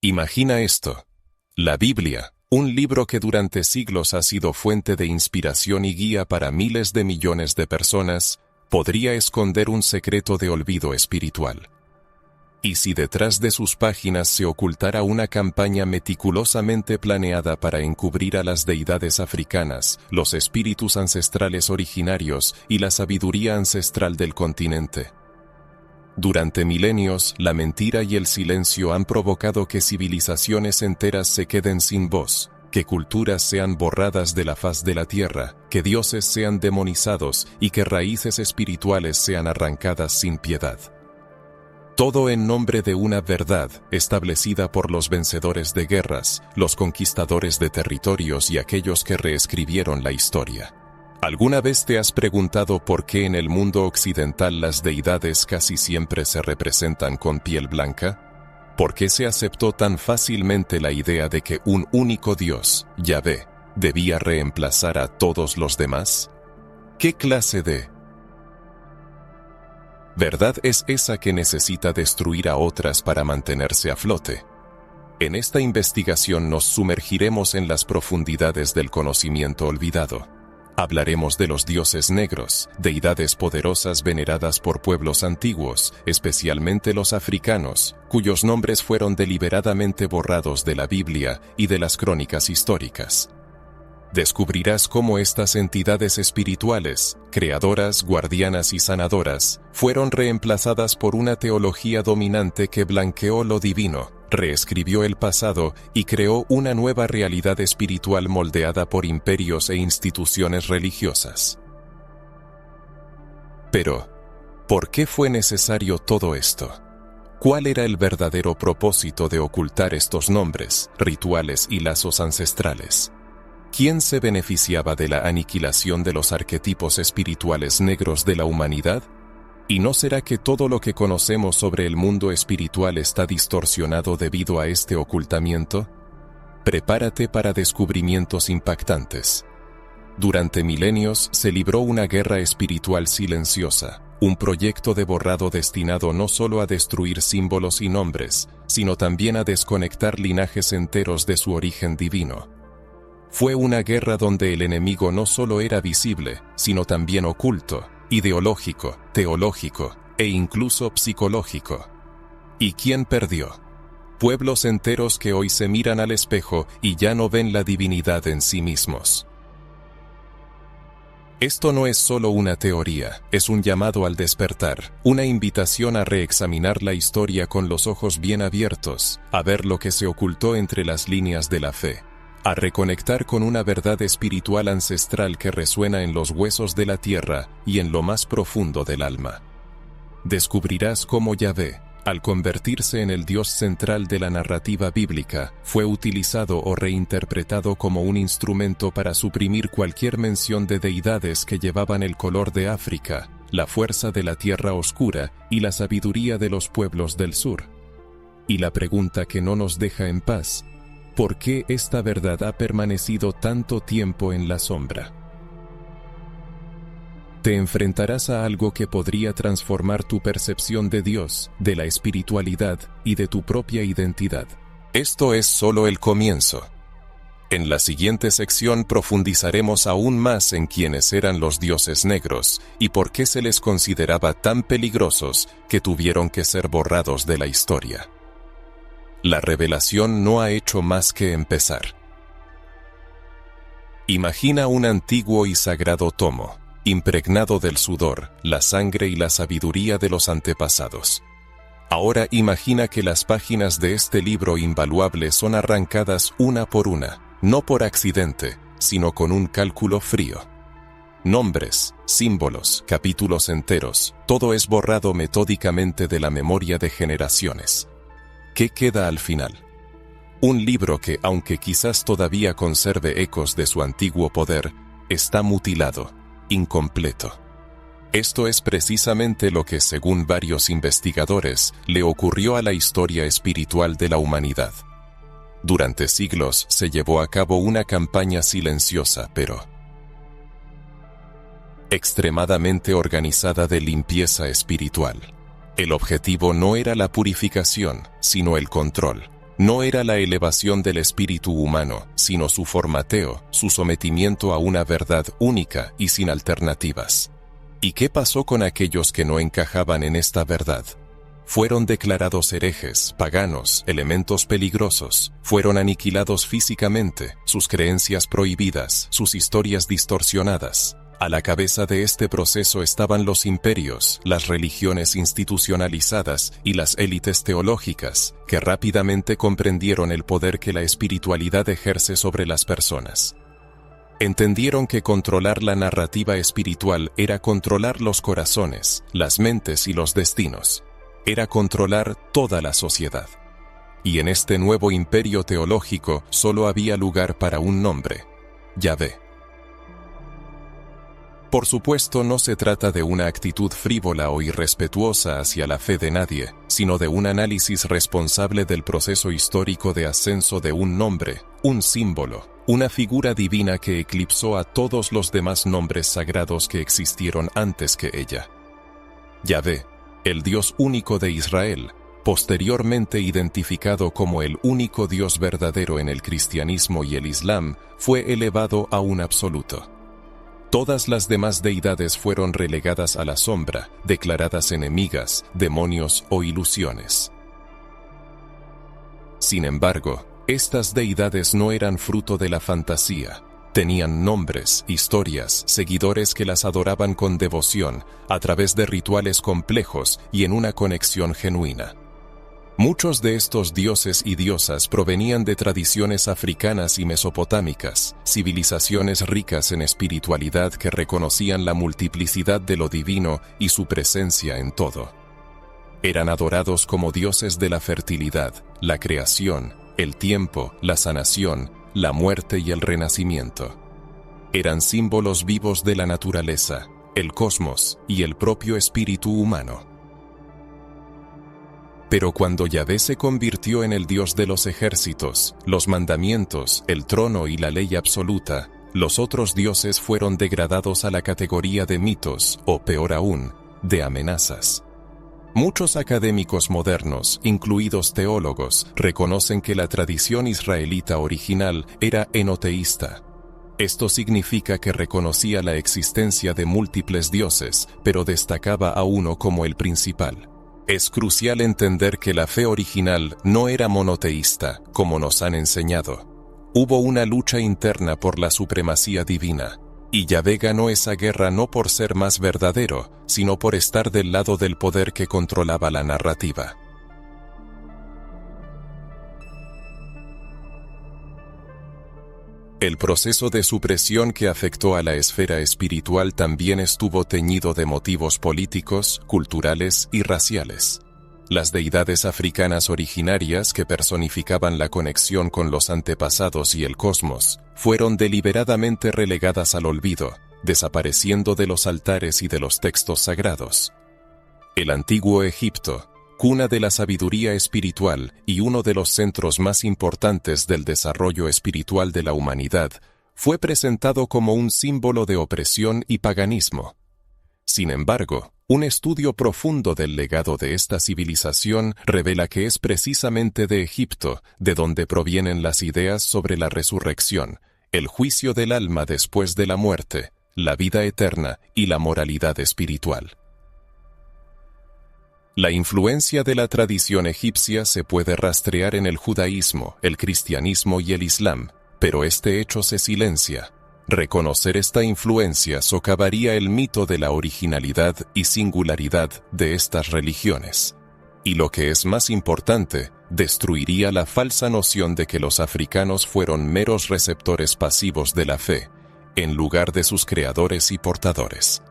Imagina esto. La Biblia, un libro que durante siglos ha sido fuente de inspiración y guía para miles de millones de personas, podría esconder un secreto de olvido espiritual. ¿Y si detrás de sus páginas se ocultara una campaña meticulosamente planeada para encubrir a las deidades africanas, los espíritus ancestrales originarios y la sabiduría ancestral del continente? Durante milenios, la mentira y el silencio han provocado que civilizaciones enteras se queden sin voz, que culturas sean borradas de la faz de la tierra, que dioses sean demonizados y que raíces espirituales sean arrancadas sin piedad. Todo en nombre de una verdad establecida por los vencedores de guerras, los conquistadores de territorios y aquellos que reescribieron la historia. ¿Alguna vez te has preguntado por qué en el mundo occidental las deidades casi siempre se representan con piel blanca? ¿Por qué se aceptó tan fácilmente la idea de que un único Dios, Yahvé, debía reemplazar a todos los demás? ¿Qué clase de verdad es esa que necesita destruir a otras para mantenerse a flote? En esta investigación nos sumergiremos en las profundidades del conocimiento olvidado. Hablaremos de los dioses negros, deidades poderosas veneradas por pueblos antiguos, especialmente los africanos, cuyos nombres fueron deliberadamente borrados de la Biblia y de las crónicas históricas. Descubrirás cómo estas entidades espirituales, creadoras, guardianas y sanadoras, fueron reemplazadas por una teología dominante que blanqueó lo divino, reescribió el pasado y creó una nueva realidad espiritual moldeada por imperios e instituciones religiosas. Pero, ¿por qué fue necesario todo esto? ¿Cuál era el verdadero propósito de ocultar estos nombres, rituales y lazos ancestrales? ¿Quién se beneficiaba de la aniquilación de los arquetipos espirituales negros de la humanidad? ¿Y no será que todo lo que conocemos sobre el mundo espiritual está distorsionado debido a este ocultamiento? Prepárate para descubrimientos impactantes. Durante milenios se libró una guerra espiritual silenciosa, un proyecto de borrado destinado no solo a destruir símbolos y nombres, sino también a desconectar linajes enteros de su origen divino. Fue una guerra donde el enemigo no solo era visible, sino también oculto, ideológico, teológico e incluso psicológico. ¿Y quién perdió? Pueblos enteros que hoy se miran al espejo y ya no ven la divinidad en sí mismos. Esto no es solo una teoría, es un llamado al despertar, una invitación a reexaminar la historia con los ojos bien abiertos, a ver lo que se ocultó entre las líneas de la fe, a reconectar con una verdad espiritual ancestral que resuena en los huesos de la tierra y en lo más profundo del alma. Descubrirás cómo Yahvé, al convertirse en el Dios central de la narrativa bíblica, fue utilizado o reinterpretado como un instrumento para suprimir cualquier mención de deidades que llevaban el color de África, la fuerza de la tierra oscura y la sabiduría de los pueblos del sur. Y la pregunta que no nos deja en paz: ¿por qué esta verdad ha permanecido tanto tiempo en la sombra? Te enfrentarás a algo que podría transformar tu percepción de Dios, de la espiritualidad y de tu propia identidad. Esto es solo el comienzo. En la siguiente sección profundizaremos aún más en quiénes eran los dioses negros y por qué se les consideraba tan peligrosos que tuvieron que ser borrados de la historia. La revelación no ha hecho más que empezar. Imagina un antiguo y sagrado tomo, impregnado del sudor, la sangre y la sabiduría de los antepasados. Ahora imagina que las páginas de este libro invaluable son arrancadas una por una, no por accidente, sino con un cálculo frío. Nombres, símbolos, capítulos enteros, todo es borrado metódicamente de la memoria de generaciones. ¿Qué queda al final? Un libro que, aunque quizás todavía conserve ecos de su antiguo poder, está mutilado, incompleto. Esto es precisamente lo que, según varios investigadores, le ocurrió a la historia espiritual de la humanidad. Durante siglos se llevó a cabo una campaña silenciosa, pero extremadamente organizada de limpieza espiritual. El objetivo no era la purificación, sino el control. no era la elevación del espíritu humano, sino su formateo, su sometimiento a una verdad única y sin alternativas. ¿Y qué pasó con aquellos que no encajaban en esta verdad? Fueron declarados herejes, paganos, elementos peligrosos, fueron aniquilados físicamente, sus creencias prohibidas, sus historias distorsionadas. A la cabeza de este proceso estaban los imperios, las religiones institucionalizadas y las élites teológicas, que rápidamente comprendieron el poder que la espiritualidad ejerce sobre las personas. Entendieron que controlar la narrativa espiritual era controlar los corazones, las mentes y los destinos. Era controlar toda la sociedad. Y en este nuevo imperio teológico solo había lugar para un nombre: Yahvé. Por supuesto, no se trata de una actitud frívola o irrespetuosa hacia la fe de nadie, sino de un análisis responsable del proceso histórico de ascenso de un nombre, un símbolo, una figura divina que eclipsó a todos los demás nombres sagrados que existieron antes que ella. Yahvé, el Dios único de Israel, posteriormente identificado como el único Dios verdadero en el cristianismo y el islam, fue elevado a un absoluto. Todas las demás deidades fueron relegadas a la sombra, declaradas enemigas, demonios o ilusiones. Sin embargo, estas deidades no eran fruto de la fantasía. Tenían nombres, historias, seguidores que las adoraban con devoción, a través de rituales complejos y en una conexión genuina. Muchos de estos dioses y diosas provenían de tradiciones africanas y mesopotámicas, civilizaciones ricas en espiritualidad que reconocían la multiplicidad de lo divino y su presencia en todo. Eran adorados como dioses de la fertilidad, la creación, el tiempo, la sanación, la muerte y el renacimiento. Eran símbolos vivos de la naturaleza, el cosmos y el propio espíritu humano. Pero cuando Yahvé se convirtió en el Dios de los ejércitos, los mandamientos, el trono y la ley absoluta, los otros dioses fueron degradados a la categoría de mitos, o peor aún, de amenazas. Muchos académicos modernos, incluidos teólogos, reconocen que la tradición israelita original era enoteísta. Esto significa que reconocía la existencia de múltiples dioses, pero destacaba a uno como el principal. Es crucial entender que la fe original no era monoteísta, como nos han enseñado. Hubo una lucha interna por la supremacía divina, y Yahvé ganó esa guerra no por ser más verdadero, sino por estar del lado del poder que controlaba la narrativa. El proceso de supresión que afectó a la esfera espiritual también estuvo teñido de motivos políticos, culturales y raciales. Las deidades africanas originarias que personificaban la conexión con los antepasados y el cosmos, fueron deliberadamente relegadas al olvido, desapareciendo de los altares y de los textos sagrados. El antiguo Egipto, cuna de la sabiduría espiritual y uno de los centros más importantes del desarrollo espiritual de la humanidad, fue presentado como un símbolo de opresión y paganismo. Sin embargo, un estudio profundo del legado de esta civilización revela que es precisamente de Egipto de donde provienen las ideas sobre la resurrección, el juicio del alma después de la muerte, la vida eterna y la moralidad espiritual. La influencia de la tradición egipcia se puede rastrear en el judaísmo, el cristianismo y el islam, pero este hecho se silencia. Reconocer esta influencia socavaría el mito de la originalidad y singularidad de estas religiones. Y lo que es más importante, destruiría la falsa noción de que los africanos fueron meros receptores pasivos de la fe, en lugar de sus creadores y portadores.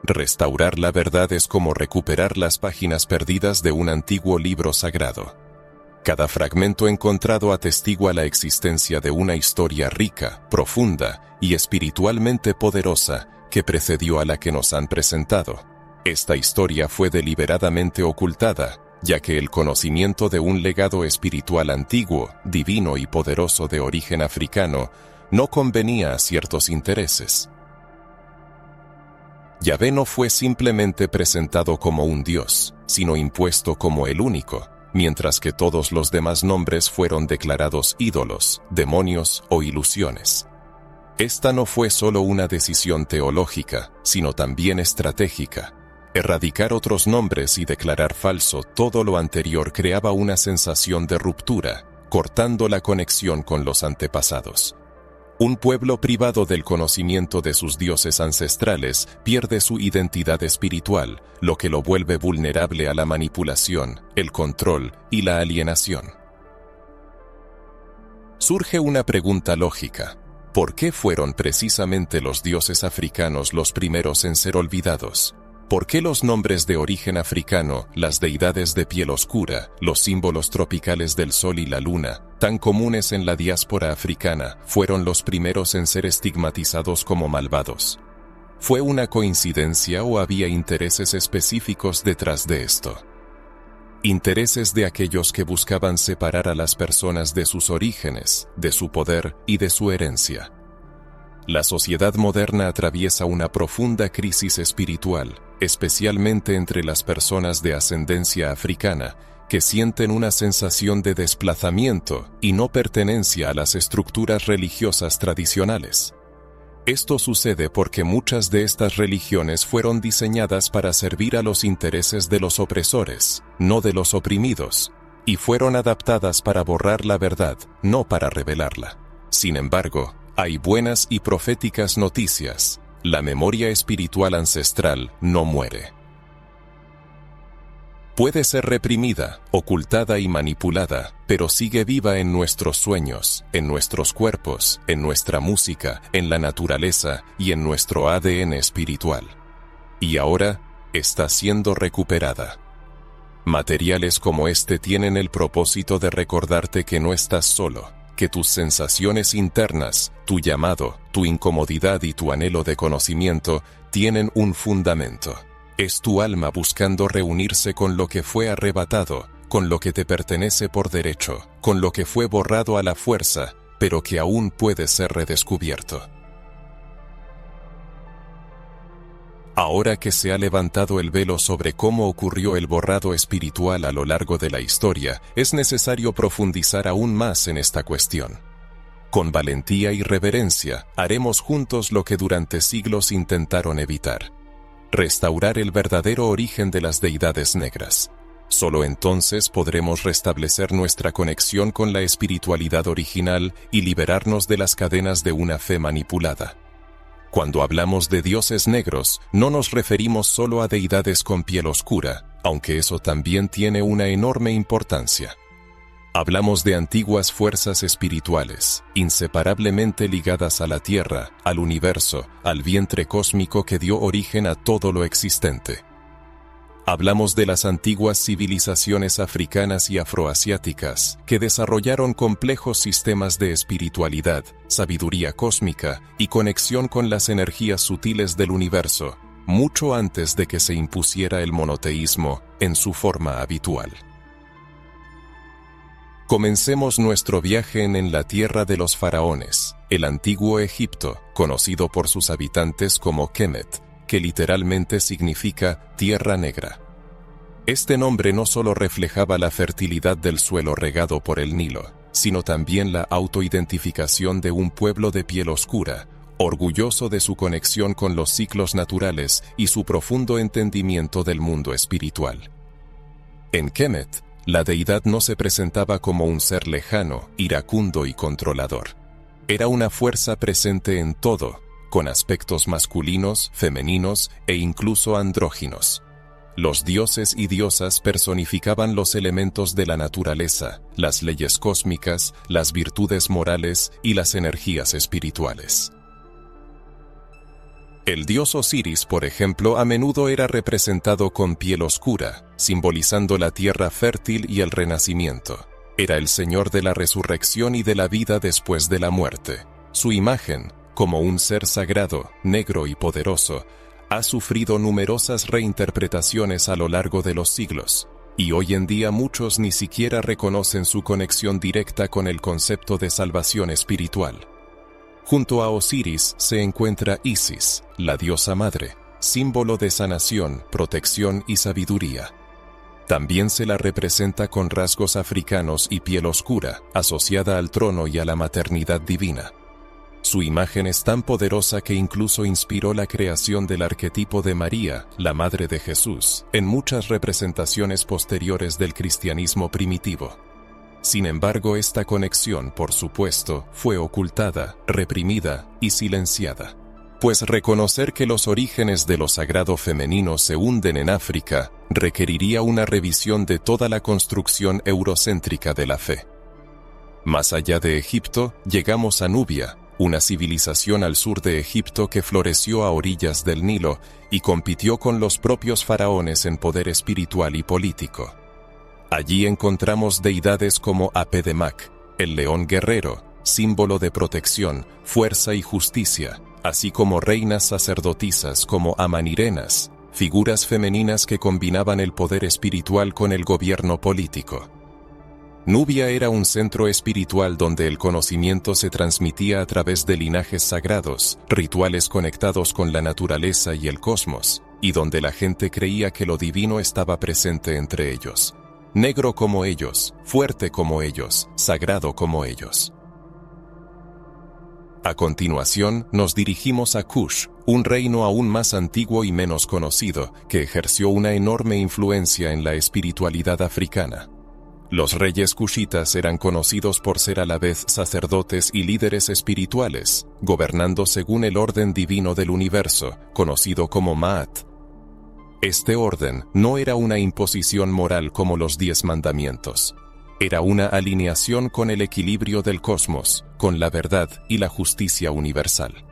Restaurar la verdad es como recuperar las páginas perdidas de un antiguo libro sagrado. Cada fragmento encontrado atestigua la existencia de una historia rica, profunda y espiritualmente poderosa que precedió a la que nos han presentado. Esta historia fue deliberadamente ocultada, ya que el conocimiento de un legado espiritual antiguo, divino y poderoso de origen africano no convenía a ciertos intereses. Yahvé no fue simplemente presentado como un dios, sino impuesto como el único, mientras que todos los demás nombres fueron declarados ídolos, demonios o ilusiones. Esta no fue solo una decisión teológica, sino también estratégica. Erradicar otros nombres y declarar falso todo lo anterior creaba una sensación de ruptura, cortando la conexión con los antepasados. Un pueblo privado del conocimiento de sus dioses ancestrales pierde su identidad espiritual, lo que lo vuelve vulnerable a la manipulación, el control y la alienación. Surge una pregunta lógica. ¿Por qué fueron precisamente los dioses africanos los primeros en ser olvidados? ¿Por qué los nombres de origen africano, las deidades de piel oscura, los símbolos tropicales del sol y la luna, tan comunes en la diáspora africana, fueron los primeros en ser estigmatizados como malvados? ¿Fue una coincidencia o había intereses específicos detrás de esto? Intereses de aquellos que buscaban separar a las personas de sus orígenes, de su poder y de su herencia. La sociedad moderna atraviesa una profunda crisis espiritual, especialmente entre las personas de ascendencia africana, que sienten una sensación de desplazamiento y no pertenencia a las estructuras religiosas tradicionales. Esto sucede porque muchas de estas religiones fueron diseñadas para servir a los intereses de los opresores, no de los oprimidos, y fueron adaptadas para borrar la verdad, no para revelarla. Sin embargo, hay buenas y proféticas noticias. La memoria espiritual ancestral no muere. Puede ser reprimida, ocultada y manipulada, pero sigue viva en nuestros sueños, en nuestros cuerpos, en nuestra música, en la naturaleza y en nuestro ADN espiritual. Y ahora, está siendo recuperada. Materiales como este tienen el propósito de recordarte que no estás solo, que tus sensaciones internas, tu llamado, tu incomodidad y tu anhelo de conocimiento tienen un fundamento. Es tu alma buscando reunirse con lo que fue arrebatado, con lo que te pertenece por derecho, con lo que fue borrado a la fuerza, pero que aún puede ser redescubierto. Ahora que se ha levantado el velo sobre cómo ocurrió el borrado espiritual a lo largo de la historia, es necesario profundizar aún más en esta cuestión. Con valentía y reverencia, haremos juntos lo que durante siglos intentaron evitar: restaurar el verdadero origen de las deidades negras. Solo entonces podremos restablecer nuestra conexión con la espiritualidad original y liberarnos de las cadenas de una fe manipulada. Cuando hablamos de dioses negros, no nos referimos solo a deidades con piel oscura, aunque eso también tiene una enorme importancia. Hablamos de antiguas fuerzas espirituales, inseparablemente ligadas a la Tierra, al universo, al vientre cósmico que dio origen a todo lo existente. Hablamos de las antiguas civilizaciones africanas y afroasiáticas, que desarrollaron complejos sistemas de espiritualidad, sabiduría cósmica y conexión con las energías sutiles del universo, mucho antes de que se impusiera el monoteísmo en su forma habitual. Comencemos nuestro viaje en la tierra de los faraones, el antiguo Egipto, conocido por sus habitantes como Kemet, que literalmente significa tierra negra. Este nombre no solo reflejaba la fertilidad del suelo regado por el Nilo, sino también la autoidentificación de un pueblo de piel oscura, orgulloso de su conexión con los ciclos naturales y su profundo entendimiento del mundo espiritual. En Kemet, la deidad no se presentaba como un ser lejano, iracundo y controlador. Era una fuerza presente en todo, con aspectos masculinos, femeninos e incluso andróginos. Los dioses y diosas personificaban los elementos de la naturaleza, las leyes cósmicas, las virtudes morales y las energías espirituales. El dios Osiris, por ejemplo, a menudo era representado con piel oscura, simbolizando la tierra fértil y el renacimiento. Era el señor de la resurrección y de la vida después de la muerte. Su imagen, como un ser sagrado, negro y poderoso, ha sufrido numerosas reinterpretaciones a lo largo de los siglos, y hoy en día muchos ni siquiera reconocen su conexión directa con el concepto de salvación espiritual. Junto a Osiris se encuentra Isis, la diosa madre, símbolo de sanación, protección y sabiduría. También se la representa con rasgos africanos y piel oscura, asociada al trono y a la maternidad divina. Su imagen es tan poderosa que incluso inspiró la creación del arquetipo de María, la Madre de Jesús, en muchas representaciones posteriores del cristianismo primitivo. Sin embargo, esta conexión, por supuesto, fue ocultada, reprimida y silenciada. Pues reconocer que los orígenes de lo sagrado femenino se hunden en África requeriría una revisión de toda la construcción eurocéntrica de la fe. Más allá de Egipto, llegamos a Nubia, una civilización al sur de Egipto que floreció a orillas del Nilo y compitió con los propios faraones en poder espiritual y político. Allí encontramos deidades como Apedemac, el león guerrero, símbolo de protección, fuerza y justicia, así como reinas sacerdotisas como Amanirenas, figuras femeninas que combinaban el poder espiritual con el gobierno político. Nubia era un centro espiritual donde el conocimiento se transmitía a través de linajes sagrados, rituales conectados con la naturaleza y el cosmos, y donde la gente creía que lo divino estaba presente entre ellos. Negro como ellos, fuerte como ellos, sagrado como ellos. A continuación, nos dirigimos a Kush, un reino aún más antiguo y menos conocido, que ejerció una enorme influencia en la espiritualidad africana. Los reyes kushitas eran conocidos por ser a la vez sacerdotes y líderes espirituales, gobernando según el orden divino del universo, conocido como Ma'at. Este orden no era una imposición moral como los 10 mandamientos. Era una alineación con el equilibrio del cosmos, con la verdad y la justicia universal.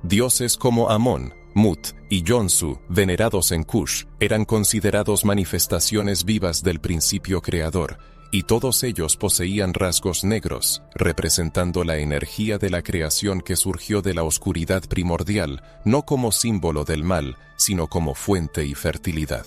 Dioses como Amón, Mut y Yonsu, venerados en Kush, eran considerados manifestaciones vivas del principio creador, y todos ellos poseían rasgos negros, representando la energía de la creación que surgió de la oscuridad primordial, no como símbolo del mal, sino como fuente y fertilidad.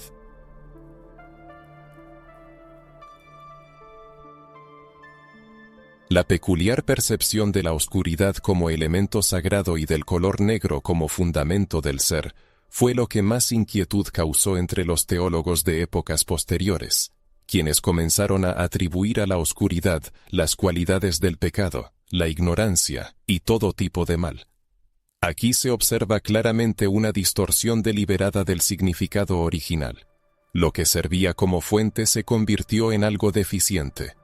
La peculiar percepción de la oscuridad como elemento sagrado y del color negro como fundamento del ser, fue lo que más inquietud causó entre los teólogos de épocas posteriores, quienes comenzaron a atribuir a la oscuridad las cualidades del pecado, la ignorancia y todo tipo de mal. Aquí se observa claramente una distorsión deliberada del significado original. Lo que servía como fuente se convirtió en algo deficiente.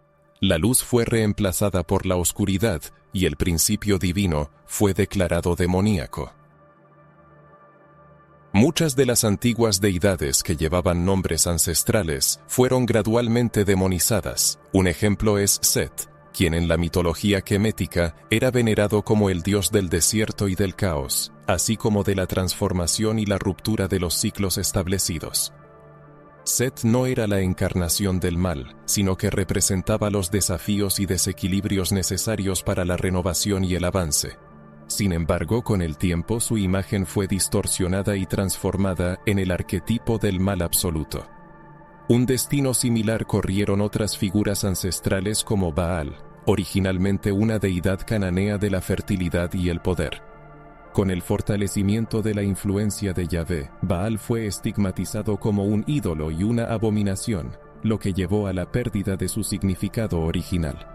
La luz fue reemplazada por la oscuridad y el principio divino fue declarado demoníaco. Muchas de las antiguas deidades que llevaban nombres ancestrales fueron gradualmente demonizadas. Un ejemplo es Set, quien en la mitología quemética era venerado como el dios del desierto y del caos, así como de la transformación y la ruptura de los ciclos establecidos. Set no era la encarnación del mal, sino que representaba los desafíos y desequilibrios necesarios para la renovación y el avance. Sin embargo, con el tiempo su imagen fue distorsionada y transformada en el arquetipo del mal absoluto. Un destino similar corrieron otras figuras ancestrales como Baal, originalmente una deidad cananea de la fertilidad y el poder. Con el fortalecimiento de la influencia de Yahvé, Baal fue estigmatizado como un ídolo y una abominación, lo que llevó a la pérdida de su significado original.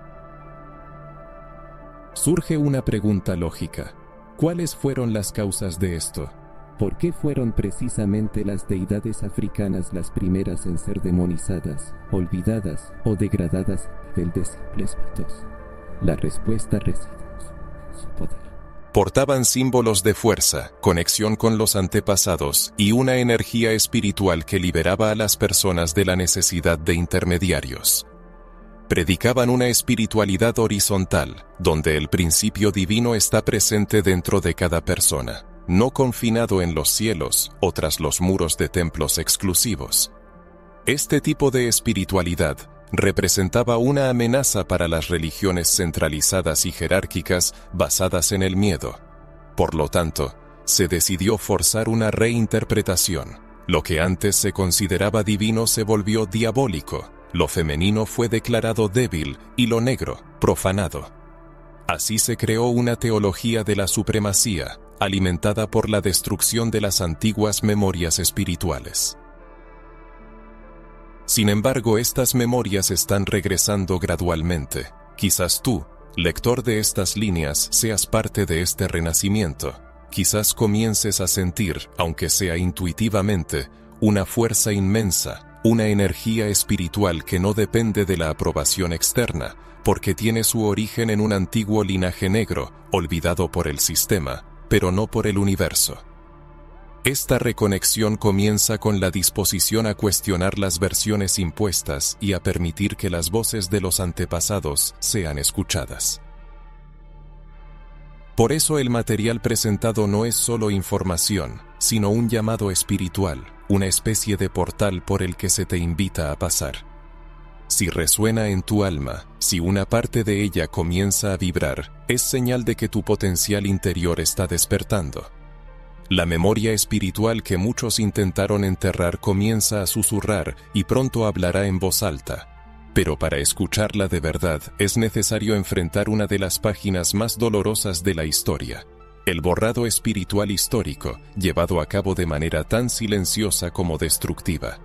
Surge una pregunta lógica. ¿Cuáles fueron las causas de esto? ¿Por qué fueron precisamente las deidades africanas las primeras en ser demonizadas, olvidadas o degradadas de simples mitos? La respuesta reside en su poder. Portaban símbolos de fuerza, conexión con los antepasados y una energía espiritual que liberaba a las personas de la necesidad de intermediarios. Predicaban una espiritualidad horizontal, donde el principio divino está presente dentro de cada persona, no confinado en los cielos o tras los muros de templos exclusivos. Este tipo de espiritualidad representaba una amenaza para las religiones centralizadas y jerárquicas basadas en el miedo. Por lo tanto, se decidió forzar una reinterpretación. Lo que antes se consideraba divino se volvió diabólico, lo femenino fue declarado débil y lo negro, profanado. Así se creó una teología de la supremacía, alimentada por la destrucción de las antiguas memorias espirituales. Sin embargo, estas memorias están regresando gradualmente. Quizás tú, lector de estas líneas, seas parte de este renacimiento. Quizás comiences a sentir, aunque sea intuitivamente, una fuerza inmensa, una energía espiritual que no depende de la aprobación externa, porque tiene su origen en un antiguo linaje negro, olvidado por el sistema, pero no por el universo. Esta reconexión comienza con la disposición a cuestionar las versiones impuestas y a permitir que las voces de los antepasados sean escuchadas. Por eso el material presentado no es solo información, sino un llamado espiritual, una especie de portal por el que se te invita a pasar. Si resuena en tu alma, si una parte de ella comienza a vibrar, es señal de que tu potencial interior está despertando. La memoria espiritual que muchos intentaron enterrar comienza a susurrar y pronto hablará en voz alta. Pero para escucharla de verdad es necesario enfrentar una de las páginas más dolorosas de la historia, el borrado espiritual histórico, llevado a cabo de manera tan silenciosa como destructiva.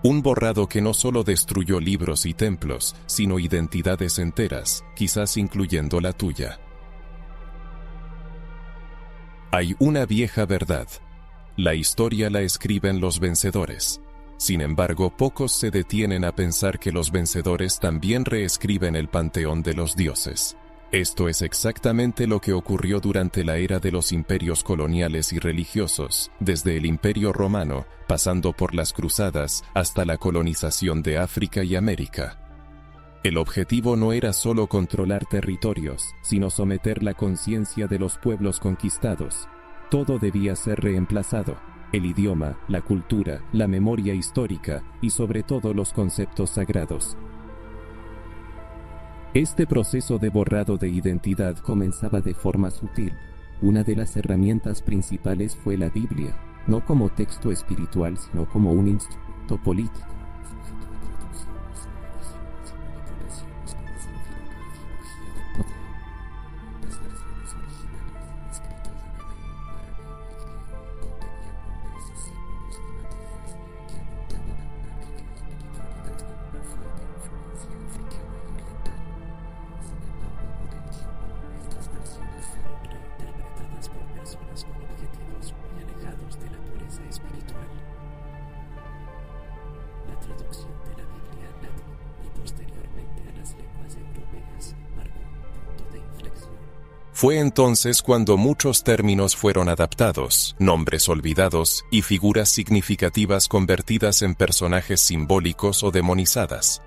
Un borrado que no solo destruyó libros y templos, sino identidades enteras, quizás incluyendo la tuya. Hay una vieja verdad. La historia la escriben los vencedores. Sin embargo, pocos se detienen a pensar que los vencedores también reescriben el panteón de los dioses. Esto es exactamente lo que ocurrió durante la era de los imperios coloniales y religiosos, desde el Imperio Romano, pasando por las cruzadas, hasta la colonización de África y América. El objetivo no era solo controlar territorios, sino someter la conciencia de los pueblos conquistados. Todo debía ser reemplazado: el idioma, la cultura, la memoria histórica y sobre todo los conceptos sagrados. Este proceso de borrado de identidad comenzaba de forma sutil. Una de las herramientas principales fue la Biblia, no como texto espiritual, sino como un instrumento político. Fue entonces cuando muchos términos fueron adaptados, nombres olvidados y figuras significativas convertidas en personajes simbólicos o demonizadas.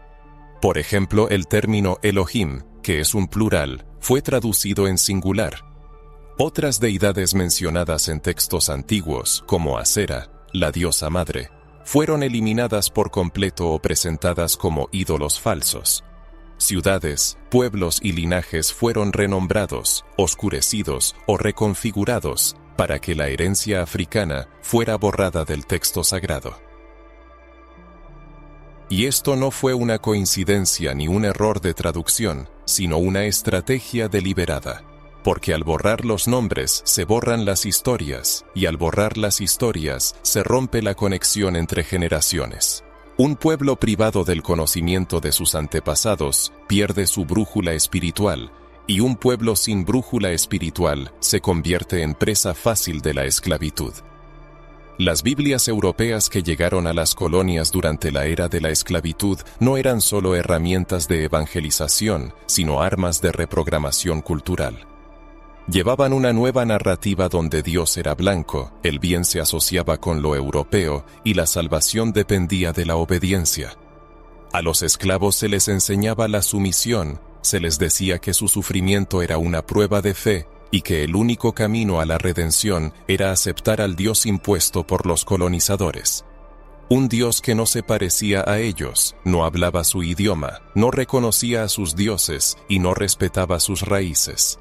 Por ejemplo, el término Elohim, que es un plural, fue traducido en singular. Otras deidades mencionadas en textos antiguos, como Asera, la diosa madre, fueron eliminadas por completo o presentadas como ídolos falsos. Ciudades, pueblos y linajes fueron renombrados, oscurecidos o reconfigurados para que la herencia africana fuera borrada del texto sagrado. Y esto no fue una coincidencia ni un error de traducción, sino una estrategia deliberada, porque al borrar los nombres se borran las historias, y al borrar las historias se rompe la conexión entre generaciones. Un pueblo privado del conocimiento de sus antepasados pierde su brújula espiritual, y un pueblo sin brújula espiritual se convierte en presa fácil de la esclavitud. Las Biblias europeas que llegaron a las colonias durante la era de la esclavitud no eran solo herramientas de evangelización, sino armas de reprogramación cultural. Llevaban una nueva narrativa donde Dios era blanco, el bien se asociaba con lo europeo y la salvación dependía de la obediencia. A los esclavos se les enseñaba la sumisión, se les decía que su sufrimiento era una prueba de fe y que el único camino a la redención era aceptar al Dios impuesto por los colonizadores. Un Dios que no se parecía a ellos, no hablaba su idioma, no reconocía a sus dioses y no respetaba sus raíces.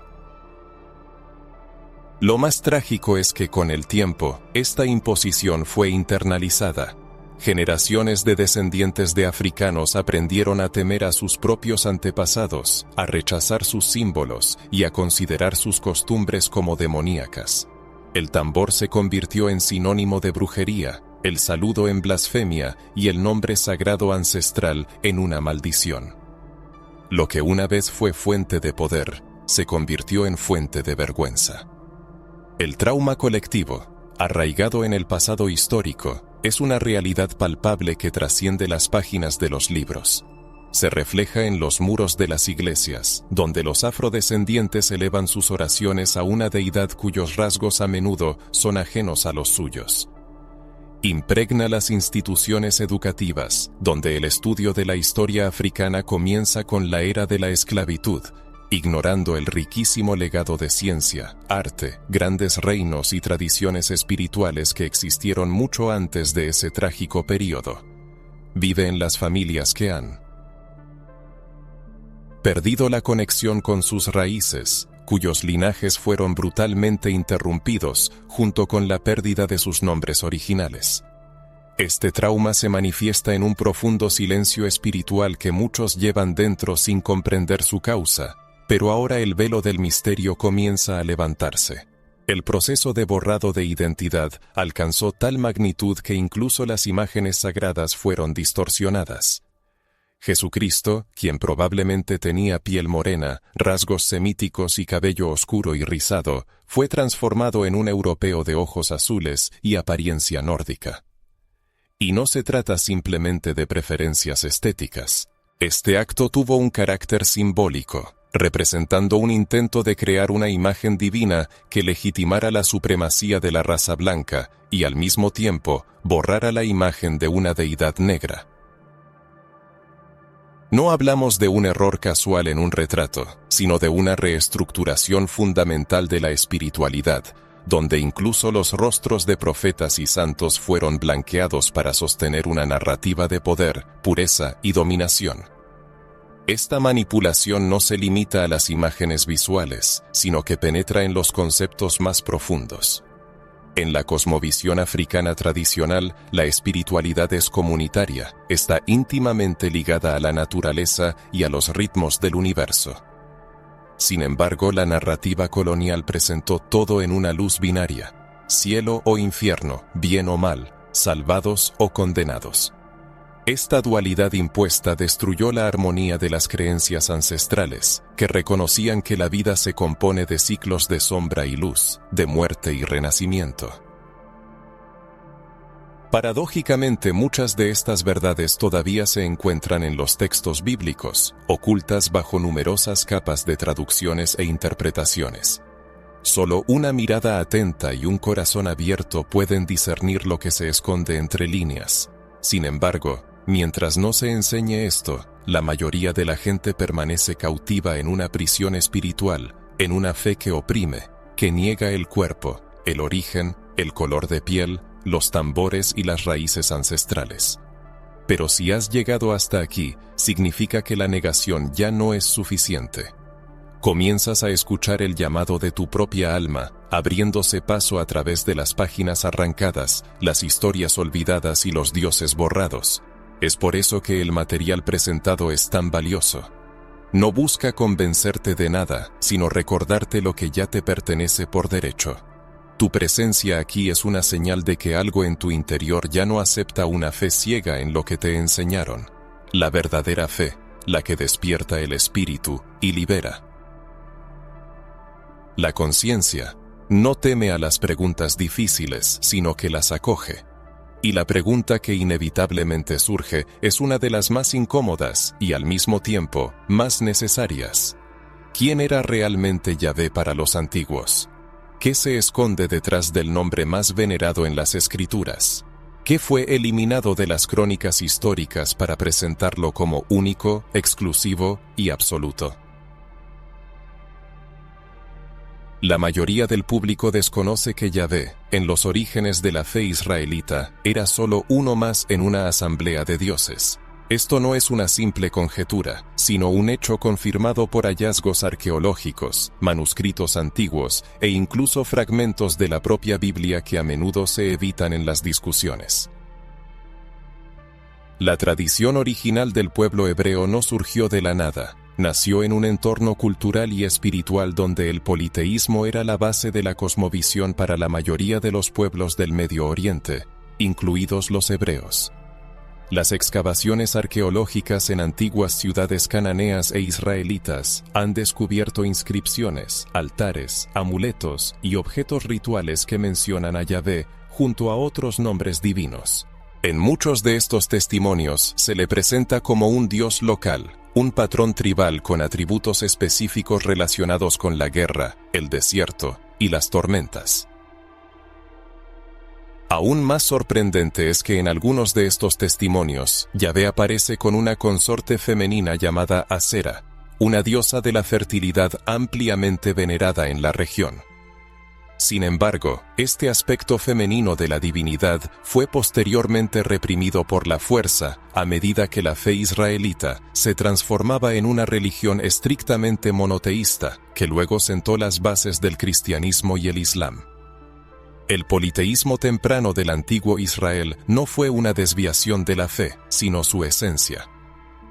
Lo más trágico es que con el tiempo, esta imposición fue internalizada. Generaciones de descendientes de africanos aprendieron a temer a sus propios antepasados, a rechazar sus símbolos y a considerar sus costumbres como demoníacas. El tambor se convirtió en sinónimo de brujería, el saludo en blasfemia y el nombre sagrado ancestral en una maldición. Lo que una vez fue fuente de poder, se convirtió en fuente de vergüenza. El trauma colectivo, arraigado en el pasado histórico, es una realidad palpable que trasciende las páginas de los libros. Se refleja en los muros de las iglesias, donde los afrodescendientes elevan sus oraciones a una deidad cuyos rasgos a menudo son ajenos a los suyos. Impregna las instituciones educativas, donde el estudio de la historia africana comienza con la era de la esclavitud, ignorando el riquísimo legado de ciencia, arte, grandes reinos y tradiciones espirituales que existieron mucho antes de ese trágico período. Vive en las familias que han perdido la conexión con sus raíces, cuyos linajes fueron brutalmente interrumpidos junto con la pérdida de sus nombres originales. Este trauma se manifiesta en un profundo silencio espiritual que muchos llevan dentro sin comprender su causa, pero ahora el velo del misterio comienza a levantarse. El proceso de borrado de identidad alcanzó tal magnitud que incluso las imágenes sagradas fueron distorsionadas. Jesucristo, quien probablemente tenía piel morena, rasgos semíticos y cabello oscuro y rizado, fue transformado en un europeo de ojos azules y apariencia nórdica. Y no se trata simplemente de preferencias estéticas. Este acto tuvo un carácter simbólico, representando un intento de crear una imagen divina que legitimara la supremacía de la raza blanca y al mismo tiempo borrara la imagen de una deidad negra. No hablamos de un error casual en un retrato, sino de una reestructuración fundamental de la espiritualidad, donde incluso los rostros de profetas y santos fueron blanqueados para sostener una narrativa de poder, pureza y dominación. Esta manipulación no se limita a las imágenes visuales, sino que penetra en los conceptos más profundos. En la cosmovisión africana tradicional, la espiritualidad es comunitaria, está íntimamente ligada a la naturaleza y a los ritmos del universo. Sin embargo, la narrativa colonial presentó todo en una luz binaria: cielo o infierno, bien o mal, salvados o condenados. Esta dualidad impuesta destruyó la armonía de las creencias ancestrales, que reconocían que la vida se compone de ciclos de sombra y luz, de muerte y renacimiento. Paradójicamente, muchas de estas verdades todavía se encuentran en los textos bíblicos, ocultas bajo numerosas capas de traducciones e interpretaciones. Solo una mirada atenta y un corazón abierto pueden discernir lo que se esconde entre líneas. Sin embargo, mientras no se enseñe esto, la mayoría de la gente permanece cautiva en una prisión espiritual, en una fe que oprime, que niega el cuerpo, el origen, el color de piel, los tambores y las raíces ancestrales. Pero si has llegado hasta aquí, significa que la negación ya no es suficiente. Comienzas a escuchar el llamado de tu propia alma, abriéndose paso a través de las páginas arrancadas, las historias olvidadas y los dioses borrados. Es por eso que el material presentado es tan valioso. No busca convencerte de nada, sino recordarte lo que ya te pertenece por derecho. Tu presencia aquí es una señal de que algo en tu interior ya no acepta una fe ciega en lo que te enseñaron. La verdadera fe, la que despierta el espíritu y libera. La conciencia no teme a las preguntas difíciles, sino que las acoge. Y la pregunta que inevitablemente surge es una de las más incómodas y al mismo tiempo más necesarias. ¿Quién era realmente Yahvé para los antiguos? ¿Qué se esconde detrás del nombre más venerado en las Escrituras? ¿Qué fue eliminado de las crónicas históricas para presentarlo como único, exclusivo y absoluto? La mayoría del público desconoce que Yahvé, en los orígenes de la fe israelita, era solo uno más en una asamblea de dioses. Esto no es una simple conjetura, sino un hecho confirmado por hallazgos arqueológicos, manuscritos antiguos e incluso fragmentos de la propia Biblia que a menudo se evitan en las discusiones. La tradición original del pueblo hebreo no surgió de la nada. Nació en un entorno cultural y espiritual donde el politeísmo era la base de la cosmovisión para la mayoría de los pueblos del Medio Oriente, incluidos los hebreos. Las excavaciones arqueológicas en antiguas ciudades cananeas e israelitas han descubierto inscripciones, altares, amuletos y objetos rituales que mencionan a Yahvé junto a otros nombres divinos. En muchos de estos testimonios se le presenta como un dios local, un patrón tribal con atributos específicos relacionados con la guerra, el desierto y las tormentas. Aún más sorprendente es que en algunos de estos testimonios, Yahvé aparece con una consorte femenina llamada Asera, una diosa de la fertilidad ampliamente venerada en la región. Sin embargo, este aspecto femenino de la divinidad fue posteriormente reprimido por la fuerza a medida que la fe israelita se transformaba en una religión estrictamente monoteísta, que luego sentó las bases del cristianismo y el islam. El politeísmo temprano del antiguo Israel no fue una desviación de la fe, sino su esencia.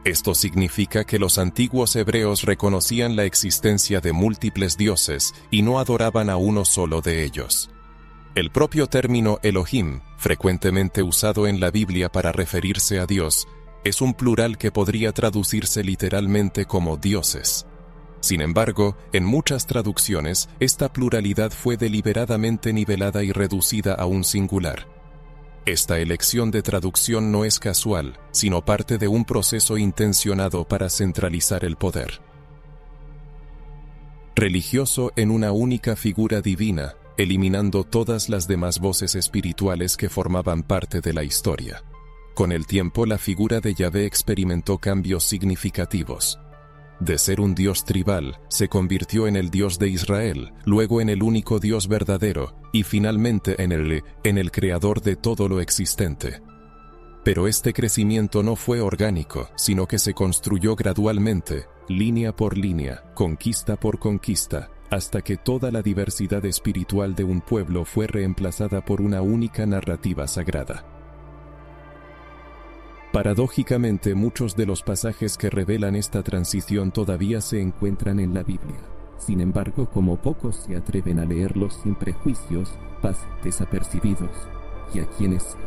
Esto significa que los antiguos hebreos reconocían la existencia de múltiples dioses y no adoraban a uno solo de ellos. El propio término Elohim, frecuentemente usado en la Biblia para referirse a Dios, es un plural que podría traducirse literalmente como dioses. Sin embargo, en muchas traducciones, esta pluralidad fue deliberadamente nivelada y reducida a un singular. Esta elección de traducción no es casual, sino parte de un proceso intencionado para centralizar el poder religioso en una única figura divina, eliminando todas las demás voces espirituales que formaban parte de la historia. Con el tiempo, la figura de Yahvé experimentó cambios significativos. De ser un dios tribal, se convirtió en el Dios de Israel, luego en el único Dios verdadero, y finalmente en el creador de todo lo existente. Pero este crecimiento no fue orgánico, sino que se construyó gradualmente, línea por línea, conquista por conquista, hasta que toda la diversidad espiritual de un pueblo fue reemplazada por una única narrativa sagrada. Paradójicamente, muchos de los pasajes que revelan esta transición todavía se encuentran en la Biblia. Sin embargo, como pocos se atreven a leerlos sin prejuicios, pasan desapercibidos, y a quienes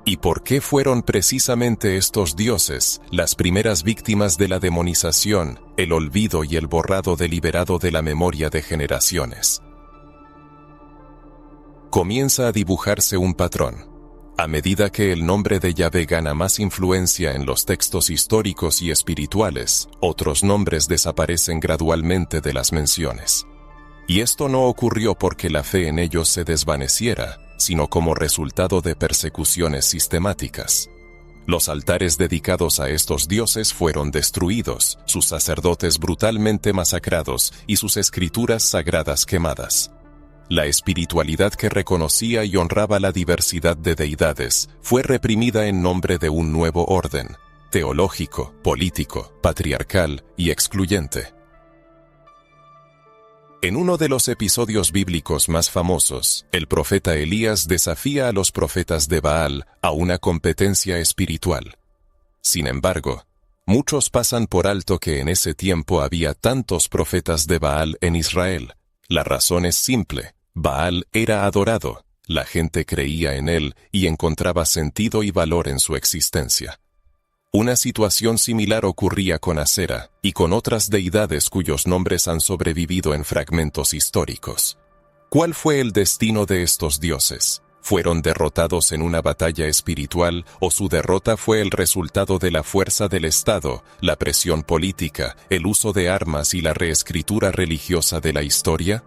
¿Y por qué fueron precisamente estos dioses las primeras víctimas de la demonización, el olvido y el borrado deliberado de la memoria de generaciones? Comienza a dibujarse un patrón. A medida que el nombre de Yahvé gana más influencia en los textos históricos y espirituales, otros nombres desaparecen gradualmente de las menciones. Y esto no ocurrió porque la fe en ellos se desvaneciera, sino como resultado de persecuciones sistemáticas. Los altares dedicados a estos dioses fueron destruidos, sus sacerdotes brutalmente masacrados y sus escrituras sagradas quemadas. La espiritualidad que reconocía y honraba la diversidad de deidades fue reprimida en nombre de un nuevo orden, teológico, político, patriarcal y excluyente. En uno de los episodios bíblicos más famosos, el profeta Elías desafía a los profetas de Baal a una competencia espiritual. Sin embargo, muchos pasan por alto que en ese tiempo había tantos profetas de Baal en Israel. La razón es simple: Baal era adorado, la gente creía en él y encontraba sentido y valor en su existencia. Una situación similar ocurría con Asera y con otras deidades cuyos nombres han sobrevivido en fragmentos históricos. ¿Cuál fue el destino de estos dioses? ¿Fueron derrotados en una batalla espiritual o su derrota fue el resultado de la fuerza del Estado, la presión política, el uso de armas y la reescritura religiosa de la historia?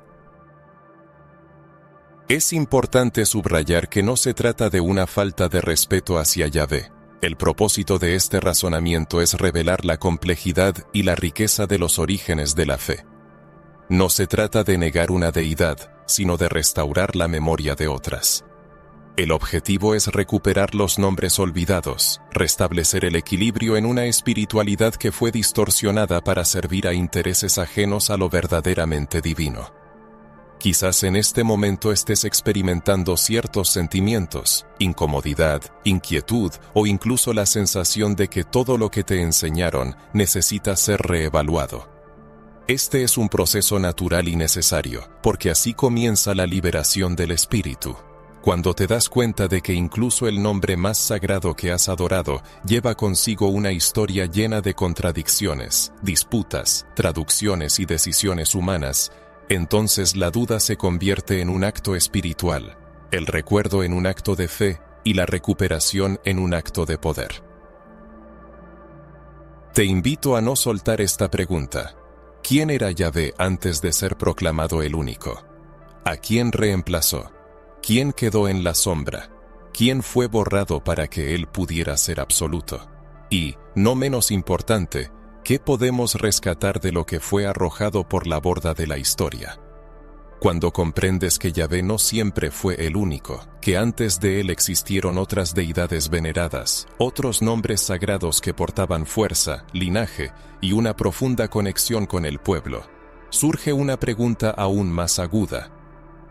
Es importante subrayar que no se trata de una falta de respeto hacia Yahvé. El propósito de este razonamiento es revelar la complejidad y la riqueza de los orígenes de la fe. No se trata de negar una deidad, sino de restaurar la memoria de otras. El objetivo es recuperar los nombres olvidados, restablecer el equilibrio en una espiritualidad que fue distorsionada para servir a intereses ajenos a lo verdaderamente divino. Quizás en este momento estés experimentando ciertos sentimientos, incomodidad, inquietud o incluso la sensación de que todo lo que te enseñaron necesita ser reevaluado. Este es un proceso natural y necesario, porque así comienza la liberación del espíritu. Cuando te das cuenta de que incluso el nombre más sagrado que has adorado lleva consigo una historia llena de contradicciones, disputas, traducciones y decisiones humanas, entonces la duda se convierte en un acto espiritual, el recuerdo en un acto de fe y la recuperación en un acto de poder. Te invito a no soltar esta pregunta. ¿Quién era Yahvé antes de ser proclamado el único? ¿A quién reemplazó? ¿Quién quedó en la sombra? ¿Quién fue borrado para que él pudiera ser absoluto? Y, no menos importante, ¿qué podemos rescatar de lo que fue arrojado por la borda de la historia? Cuando comprendes que Yahvé no siempre fue el único, que antes de él existieron otras deidades veneradas, otros nombres sagrados que portaban fuerza, linaje y una profunda conexión con el pueblo, surge una pregunta aún más aguda.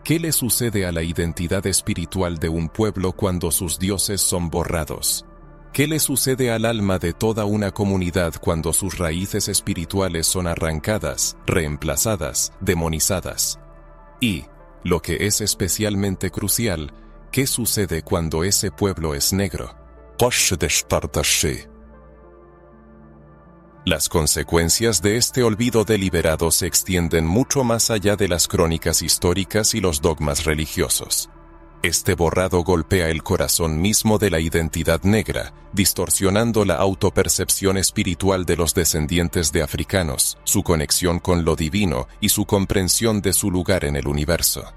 ¿Qué le sucede a la identidad espiritual de un pueblo cuando sus dioses son borrados? ¿Qué le sucede al alma de toda una comunidad cuando sus raíces espirituales son arrancadas, reemplazadas, demonizadas? Y, lo que es especialmente crucial, ¿qué sucede cuando ese pueblo es negro? Las consecuencias de este olvido deliberado se extienden mucho más allá de las crónicas históricas y los dogmas religiosos. Este borrado golpea el corazón mismo de la identidad negra, distorsionando la autopercepción espiritual de los descendientes de africanos, su conexión con lo divino y su comprensión de su lugar en el universo.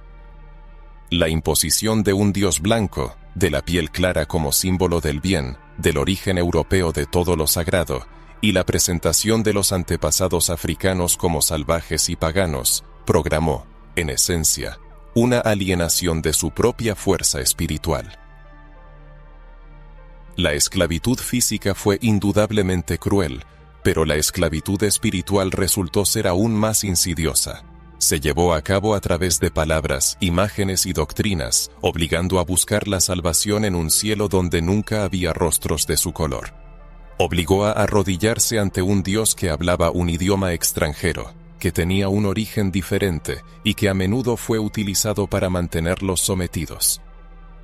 La imposición de un dios blanco, de la piel clara como símbolo del bien, del origen europeo de todo lo sagrado, y la presentación de los antepasados africanos como salvajes y paganos, programó, en esencia, una alienación de su propia fuerza espiritual. La esclavitud física fue indudablemente cruel, pero la esclavitud espiritual resultó ser aún más insidiosa. Se llevó a cabo a través de palabras, imágenes y doctrinas, obligando a buscar la salvación en un cielo donde nunca había rostros de su color. Obligó a arrodillarse ante un Dios que hablaba un idioma extranjero, que tenía un origen diferente y que a menudo fue utilizado para mantenerlos sometidos.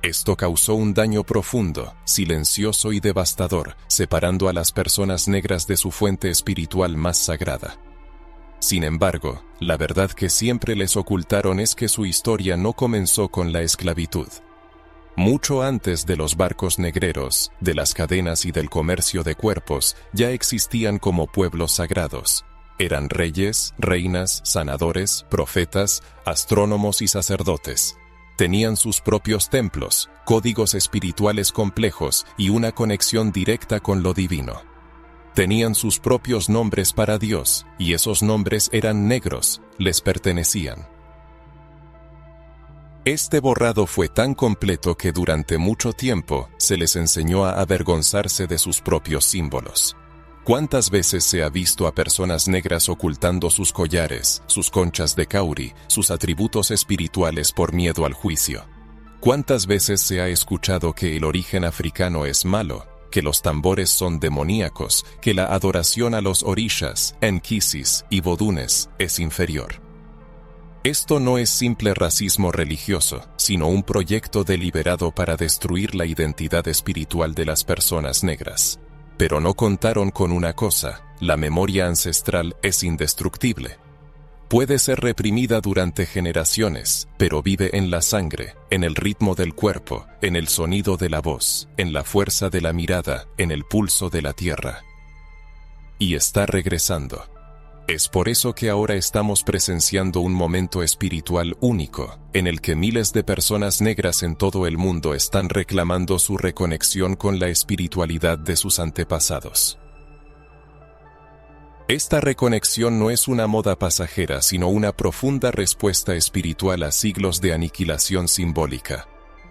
Esto causó un daño profundo, silencioso y devastador, separando a las personas negras de su fuente espiritual más sagrada. Sin embargo, la verdad que siempre les ocultaron es que su historia no comenzó con la esclavitud. Mucho antes de los barcos negreros, de las cadenas y del comercio de cuerpos, ya existían como pueblos sagrados. Eran reyes, reinas, sanadores, profetas, astrónomos y sacerdotes. Tenían sus propios templos, códigos espirituales complejos y una conexión directa con lo divino. Tenían sus propios nombres para Dios, y esos nombres eran negros, les pertenecían. Este borrado fue tan completo que durante mucho tiempo se les enseñó a avergonzarse de sus propios símbolos. ¿Cuántas veces se ha visto a personas negras ocultando sus collares, sus conchas de cauri, sus atributos espirituales por miedo al juicio? ¿Cuántas veces se ha escuchado que el origen africano es malo, que los tambores son demoníacos, que la adoración a los orishas, enkisis y vodunes es inferior? Esto no es simple racismo religioso, sino un proyecto deliberado para destruir la identidad espiritual de las personas negras. Pero no contaron con una cosa: la memoria ancestral es indestructible. Puede ser reprimida durante generaciones, pero vive en la sangre, en el ritmo del cuerpo, en el sonido de la voz, en la fuerza de la mirada, en el pulso de la tierra. Y está regresando. Es por eso que ahora estamos presenciando un momento espiritual único, en el que miles de personas negras en todo el mundo están reclamando su reconexión con la espiritualidad de sus antepasados. Esta reconexión no es una moda pasajera, sino una profunda respuesta espiritual a siglos de aniquilación simbólica.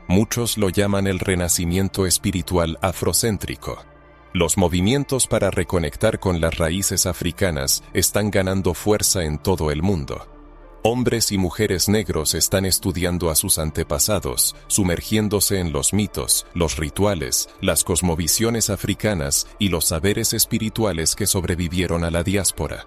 Muchos lo llaman el renacimiento espiritual afrocéntrico. Los movimientos para reconectar con las raíces africanas están ganando fuerza en todo el mundo. Hombres y mujeres negros están estudiando a sus antepasados, sumergiéndose en los mitos, los rituales, las cosmovisiones africanas y los saberes espirituales que sobrevivieron a la diáspora.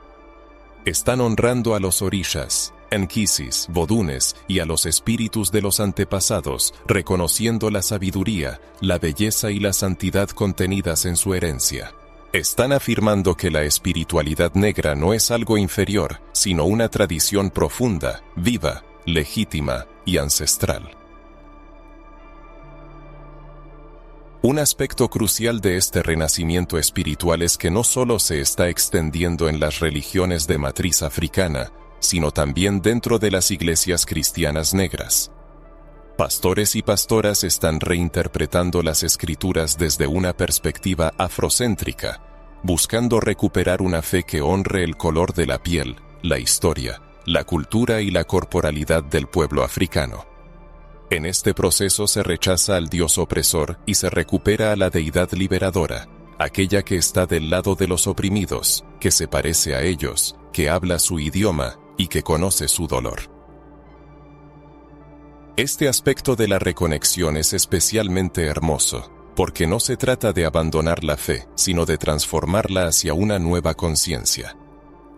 Están honrando a los orishas, enkisis, vodunes y a los espíritus de los antepasados, reconociendo la sabiduría, la belleza y la santidad contenidas en su herencia. Están afirmando que la espiritualidad negra no es algo inferior, sino una tradición profunda, viva, legítima y ancestral. Un aspecto crucial de este renacimiento espiritual es que no solo se está extendiendo en las religiones de matriz africana, sino también dentro de las iglesias cristianas negras. Pastores y pastoras están reinterpretando las escrituras desde una perspectiva afrocéntrica, buscando recuperar una fe que honre el color de la piel, la historia, la cultura y la corporalidad del pueblo africano. En este proceso se rechaza al dios opresor y se recupera a la deidad liberadora, aquella que está del lado de los oprimidos, que se parece a ellos, que habla su idioma y que conoce su dolor. Este aspecto de la reconexión es especialmente hermoso, porque no se trata de abandonar la fe, sino de transformarla hacia una nueva conciencia.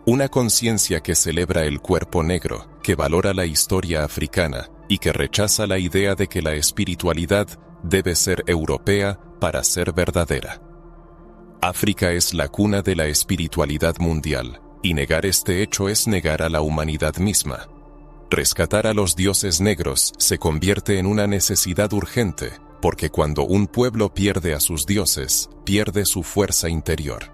Una conciencia que celebra el cuerpo negro, que valora la historia africana y que rechaza la idea de que la espiritualidad debe ser europea para ser verdadera. África es la cuna de la espiritualidad mundial, y negar este hecho es negar a la humanidad misma. Rescatar a los dioses negros se convierte en una necesidad urgente, porque cuando un pueblo pierde a sus dioses, pierde su fuerza interior.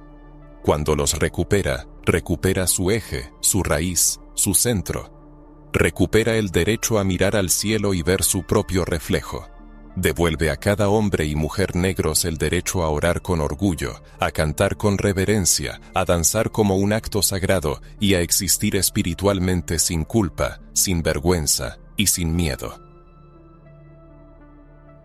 Cuando los recupera, recupera su eje, su raíz, su centro. Recupera el derecho a mirar al cielo y ver su propio reflejo. Devuelve a cada hombre y mujer negros el derecho a orar con orgullo, a cantar con reverencia, a danzar como un acto sagrado y a existir espiritualmente sin culpa, sin vergüenza y sin miedo.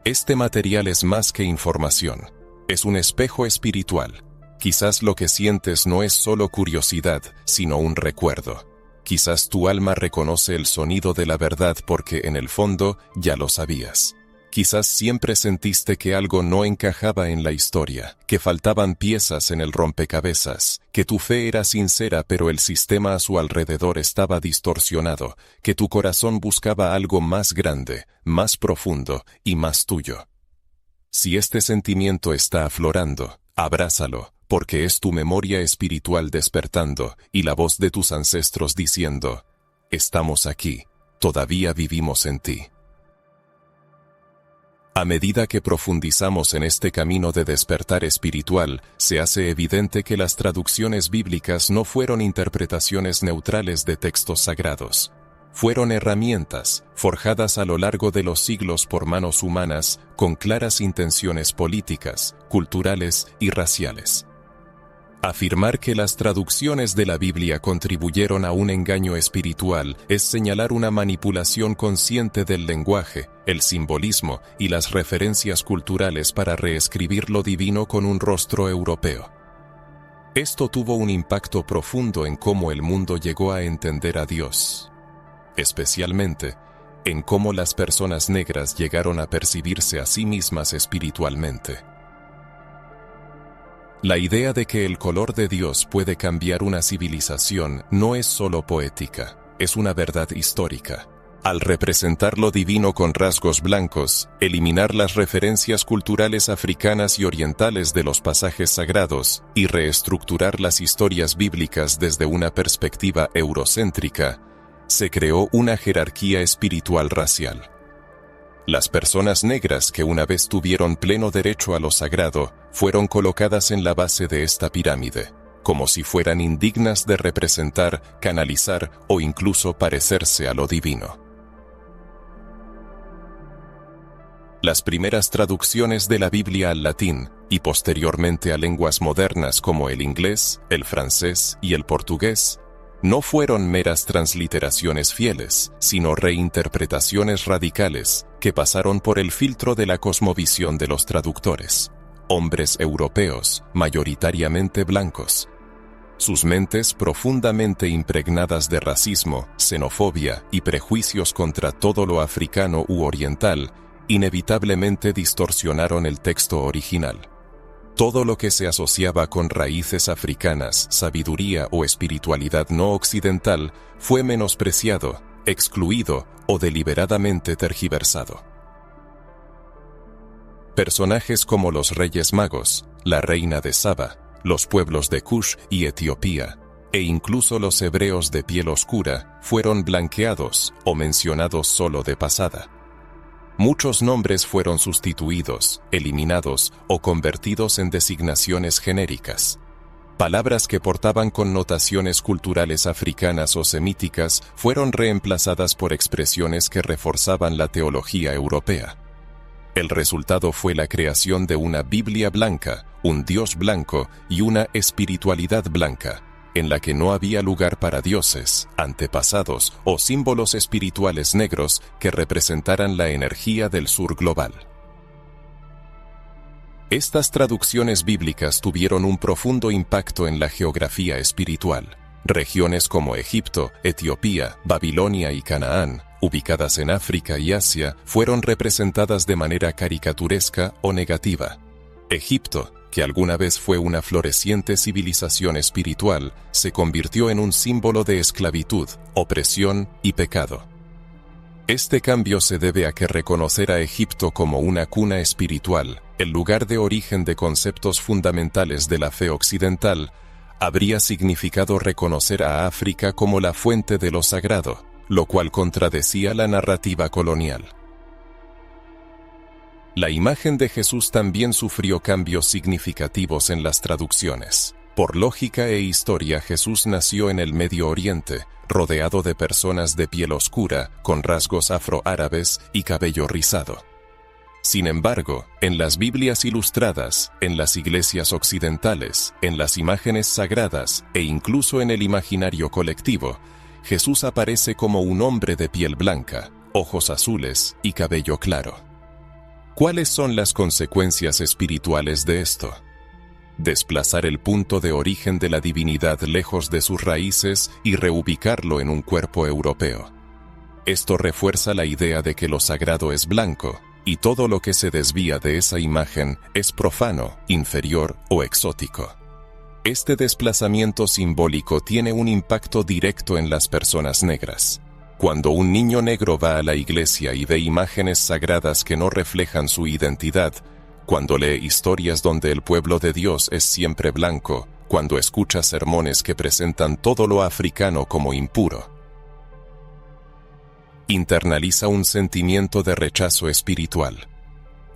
Este material es más que información, es un espejo espiritual. Quizás lo que sientes no es solo curiosidad, sino un recuerdo. Quizás tu alma reconoce el sonido de la verdad porque en el fondo ya lo sabías. Quizás siempre sentiste que algo no encajaba en la historia, que faltaban piezas en el rompecabezas, que tu fe era sincera pero el sistema a su alrededor estaba distorsionado, que tu corazón buscaba algo más grande, más profundo y más tuyo. Si este sentimiento está aflorando, abrázalo, porque es tu memoria espiritual despertando y la voz de tus ancestros diciendo: estamos aquí, todavía vivimos en ti. A medida que profundizamos en este camino de despertar espiritual, se hace evidente que las traducciones bíblicas no fueron interpretaciones neutrales de textos sagrados. Fueron herramientas, forjadas a lo largo de los siglos por manos humanas, con claras intenciones políticas, culturales y raciales. Afirmar que las traducciones de la Biblia contribuyeron a un engaño espiritual es señalar una manipulación consciente del lenguaje, el simbolismo y las referencias culturales para reescribir lo divino con un rostro europeo. Esto tuvo un impacto profundo en cómo el mundo llegó a entender a Dios, especialmente en cómo las personas negras llegaron a percibirse a sí mismas espiritualmente. La idea de que el color de Dios puede cambiar una civilización no es solo poética, es una verdad histórica. Al representar lo divino con rasgos blancos, eliminar las referencias culturales africanas y orientales de los pasajes sagrados y reestructurar las historias bíblicas desde una perspectiva eurocéntrica, se creó una jerarquía espiritual racial. Las personas negras que una vez tuvieron pleno derecho a lo sagrado fueron colocadas en la base de esta pirámide, como si fueran indignas de representar, canalizar o incluso parecerse a lo divino. Las primeras traducciones de la Biblia al latín y posteriormente a lenguas modernas como el inglés, el francés y el portugués no fueron meras transliteraciones fieles, sino reinterpretaciones radicales que pasaron por el filtro de la cosmovisión de los traductores, hombres europeos, mayoritariamente blancos. Sus mentes profundamente impregnadas de racismo, xenofobia y prejuicios contra todo lo africano u oriental, inevitablemente distorsionaron el texto original. Todo lo que se asociaba con raíces africanas, sabiduría o espiritualidad no occidental fue menospreciado, excluido o deliberadamente tergiversado. Personajes como los Reyes Magos, la Reina de Saba, los pueblos de Kush y Etiopía, e incluso los hebreos de piel oscura, fueron blanqueados o mencionados solo de pasada. Muchos nombres fueron sustituidos, eliminados o convertidos en designaciones genéricas. Palabras que portaban connotaciones culturales africanas o semíticas fueron reemplazadas por expresiones que reforzaban la teología europea. El resultado fue la creación de una Biblia blanca, un Dios blanco y una espiritualidad blanca, en la que no había lugar para dioses, antepasados o símbolos espirituales negros que representaran la energía del sur global. Estas traducciones bíblicas tuvieron un profundo impacto en la geografía espiritual. Regiones como Egipto, Etiopía, Babilonia y Canaán, ubicadas en África y Asia, fueron representadas de manera caricaturesca o negativa. Egipto, que alguna vez fue una floreciente civilización espiritual, se convirtió en un símbolo de esclavitud, opresión y pecado. Este cambio se debe a que reconocer a Egipto como una cuna espiritual, el lugar de origen de conceptos fundamentales de la fe occidental, habría significado reconocer a África como la fuente de lo sagrado, lo cual contradecía la narrativa colonial. La imagen de Jesús también sufrió cambios significativos en las traducciones. Por lógica e historia, Jesús nació en el Medio Oriente, rodeado de personas de piel oscura, con rasgos afroárabes y cabello rizado. Sin embargo, en las Biblias ilustradas, en las iglesias occidentales, en las imágenes sagradas e incluso en el imaginario colectivo, Jesús aparece como un hombre de piel blanca, ojos azules y cabello claro. ¿Cuáles son las consecuencias espirituales de esto? Desplazar el punto de origen de la divinidad lejos de sus raíces y reubicarlo en un cuerpo europeo. Esto refuerza la idea de que lo sagrado es blanco, y todo lo que se desvía de esa imagen es profano, inferior o exótico. Este desplazamiento simbólico tiene un impacto directo en las personas negras. Cuando un niño negro va a la iglesia y ve imágenes sagradas que no reflejan su identidad, cuando lee historias donde el pueblo de Dios es siempre blanco, cuando escucha sermones que presentan todo lo africano como impuro, internaliza un sentimiento de rechazo espiritual.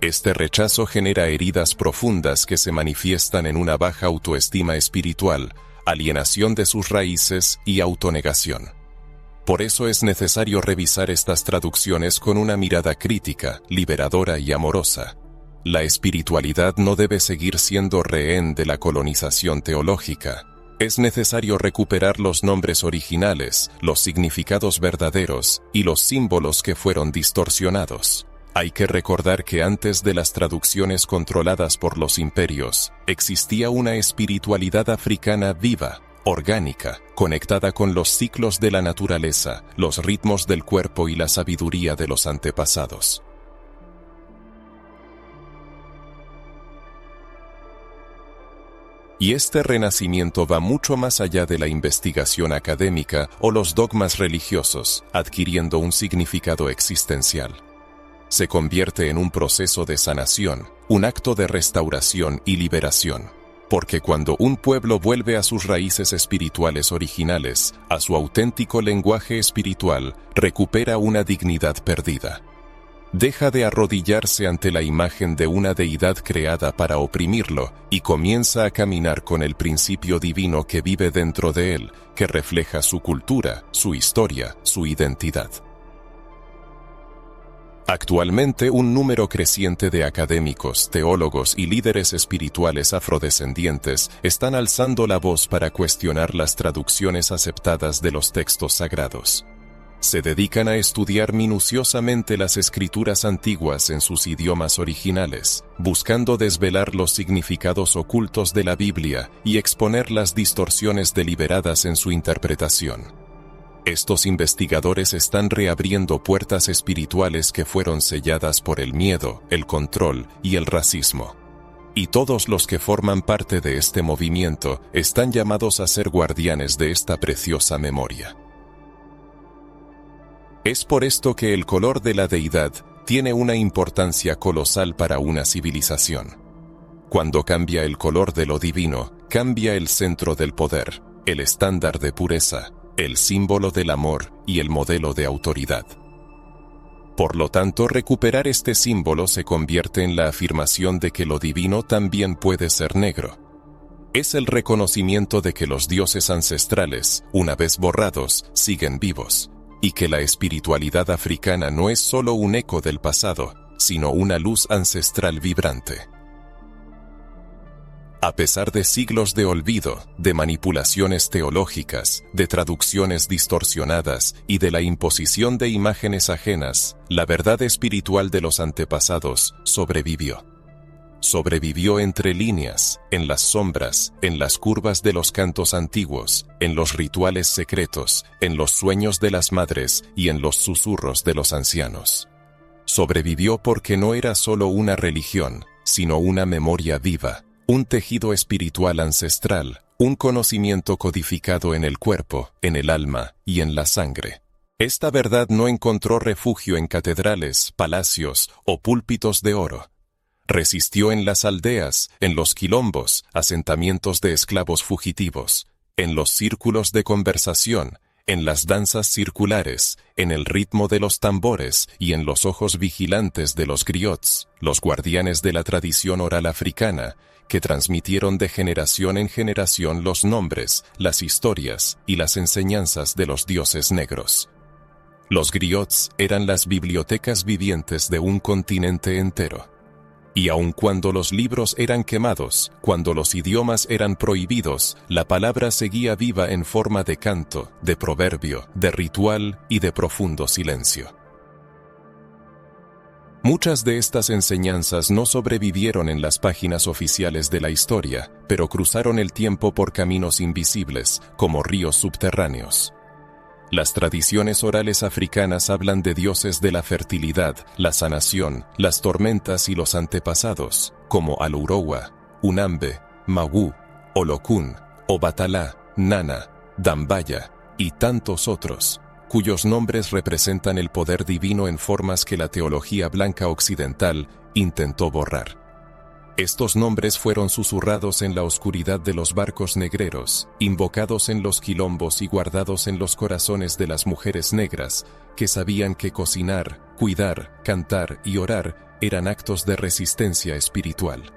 Este rechazo genera heridas profundas que se manifiestan en una baja autoestima espiritual, alienación de sus raíces y autonegación. Por eso es necesario revisar estas traducciones con una mirada crítica, liberadora y amorosa. La espiritualidad no debe seguir siendo rehén de la colonización teológica. Es necesario recuperar los nombres originales, los significados verdaderos y los símbolos que fueron distorsionados. Hay que recordar que antes de las traducciones controladas por los imperios, existía una espiritualidad africana viva, orgánica, conectada con los ciclos de la naturaleza, los ritmos del cuerpo y la sabiduría de los antepasados. Y este renacimiento va mucho más allá de la investigación académica o los dogmas religiosos, adquiriendo un significado existencial. Se convierte en un proceso de sanación, un acto de restauración y liberación. Porque cuando un pueblo vuelve a sus raíces espirituales originales, a su auténtico lenguaje espiritual, recupera una dignidad perdida. Deja de arrodillarse ante la imagen de una deidad creada para oprimirlo y comienza a caminar con el principio divino que vive dentro de él, que refleja su cultura, su historia, su identidad. Actualmente, un número creciente de académicos, teólogos y líderes espirituales afrodescendientes están alzando la voz para cuestionar las traducciones aceptadas de los textos sagrados. Se dedican a estudiar minuciosamente las escrituras antiguas en sus idiomas originales, buscando desvelar los significados ocultos de la Biblia y exponer las distorsiones deliberadas en su interpretación. Estos investigadores están reabriendo puertas espirituales que fueron selladas por el miedo, el control y el racismo. Y todos los que forman parte de este movimiento están llamados a ser guardianes de esta preciosa memoria. Es por esto que el color de la deidad tiene una importancia colosal para una civilización. Cuando cambia el color de lo divino, cambia el centro del poder, el estándar de pureza, el símbolo del amor y el modelo de autoridad. Por lo tanto, recuperar este símbolo se convierte en la afirmación de que lo divino también puede ser negro. Es el reconocimiento de que los dioses ancestrales, una vez borrados, siguen vivos, y que la espiritualidad africana no es solo un eco del pasado, sino una luz ancestral vibrante. A pesar de siglos de olvido, de manipulaciones teológicas, de traducciones distorsionadas y de la imposición de imágenes ajenas, la verdad espiritual de los antepasados sobrevivió. Sobrevivió entre líneas, en las sombras, en las curvas de los cantos antiguos, en los rituales secretos, en los sueños de las madres y en los susurros de los ancianos. Sobrevivió porque no era solo una religión, sino una memoria viva, un tejido espiritual ancestral, un conocimiento codificado en el cuerpo, en el alma y en la sangre. Esta verdad no encontró refugio en catedrales, palacios o púlpitos de oro. Resistió en las aldeas, en los quilombos, asentamientos de esclavos fugitivos, en los círculos de conversación, en las danzas circulares, en el ritmo de los tambores y en los ojos vigilantes de los griots, los guardianes de la tradición oral africana, que transmitieron de generación en generación los nombres, las historias y las enseñanzas de los dioses negros. Los griots eran las bibliotecas vivientes de un continente entero. Y aun cuando los libros eran quemados, cuando los idiomas eran prohibidos, la palabra seguía viva en forma de canto, de proverbio, de ritual y de profundo silencio. Muchas de estas enseñanzas no sobrevivieron en las páginas oficiales de la historia, pero cruzaron el tiempo por caminos invisibles, como ríos subterráneos. Las tradiciones orales africanas hablan de dioses de la fertilidad, la sanación, las tormentas y los antepasados, como Alurowa, Unambe, Magu, Olokun, Obatalá, Nana, Dambaya y tantos otros, cuyos nombres representan el poder divino en formas que la teología blanca occidental intentó borrar. Estos nombres fueron susurrados en la oscuridad de los barcos negreros, invocados en los quilombos y guardados en los corazones de las mujeres negras, que sabían que cocinar, cuidar, cantar y orar eran actos de resistencia espiritual.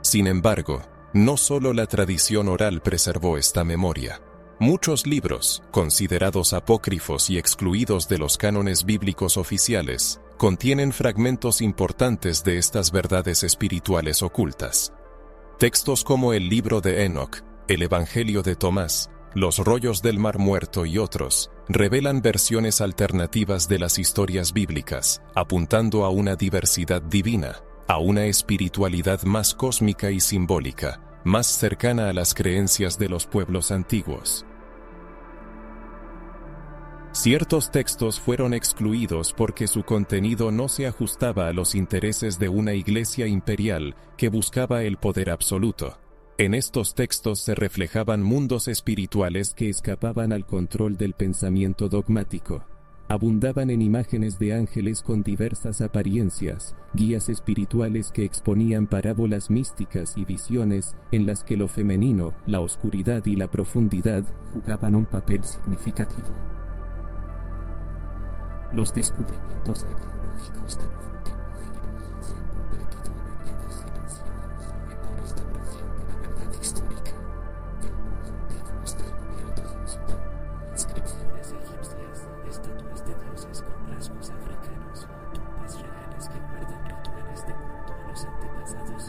Sin embargo, no solo la tradición oral preservó esta memoria. Muchos libros, considerados apócrifos y excluidos de los cánones bíblicos oficiales, contienen fragmentos importantes de estas verdades espirituales ocultas. Textos como el libro de Enoc, el Evangelio de Tomás, Los rollos del Mar Muerto y otros revelan versiones alternativas de las historias bíblicas, apuntando a una diversidad divina, a una espiritualidad más cósmica y simbólica, más cercana a las creencias de los pueblos antiguos. Ciertos textos fueron excluidos porque su contenido no se ajustaba a los intereses de una iglesia imperial que buscaba el poder absoluto. En estos textos se reflejaban mundos espirituales que escapaban al control del pensamiento dogmático. Abundaban en imágenes de ángeles con diversas apariencias, guías espirituales que exponían parábolas místicas y visiones en las que lo femenino, la oscuridad y la profundidad jugaban un papel significativo. Los descubrimientos arqueológicos de Nuevo se han convertido en aliados silenciosos en la restauración de la verdad histórica. Templos antiguos descubiertos en Sudán, inscripciones egipcias, estatuas de dioses con rasgos africanos, tumbas reales que guardan rituales de culto a los antepasados.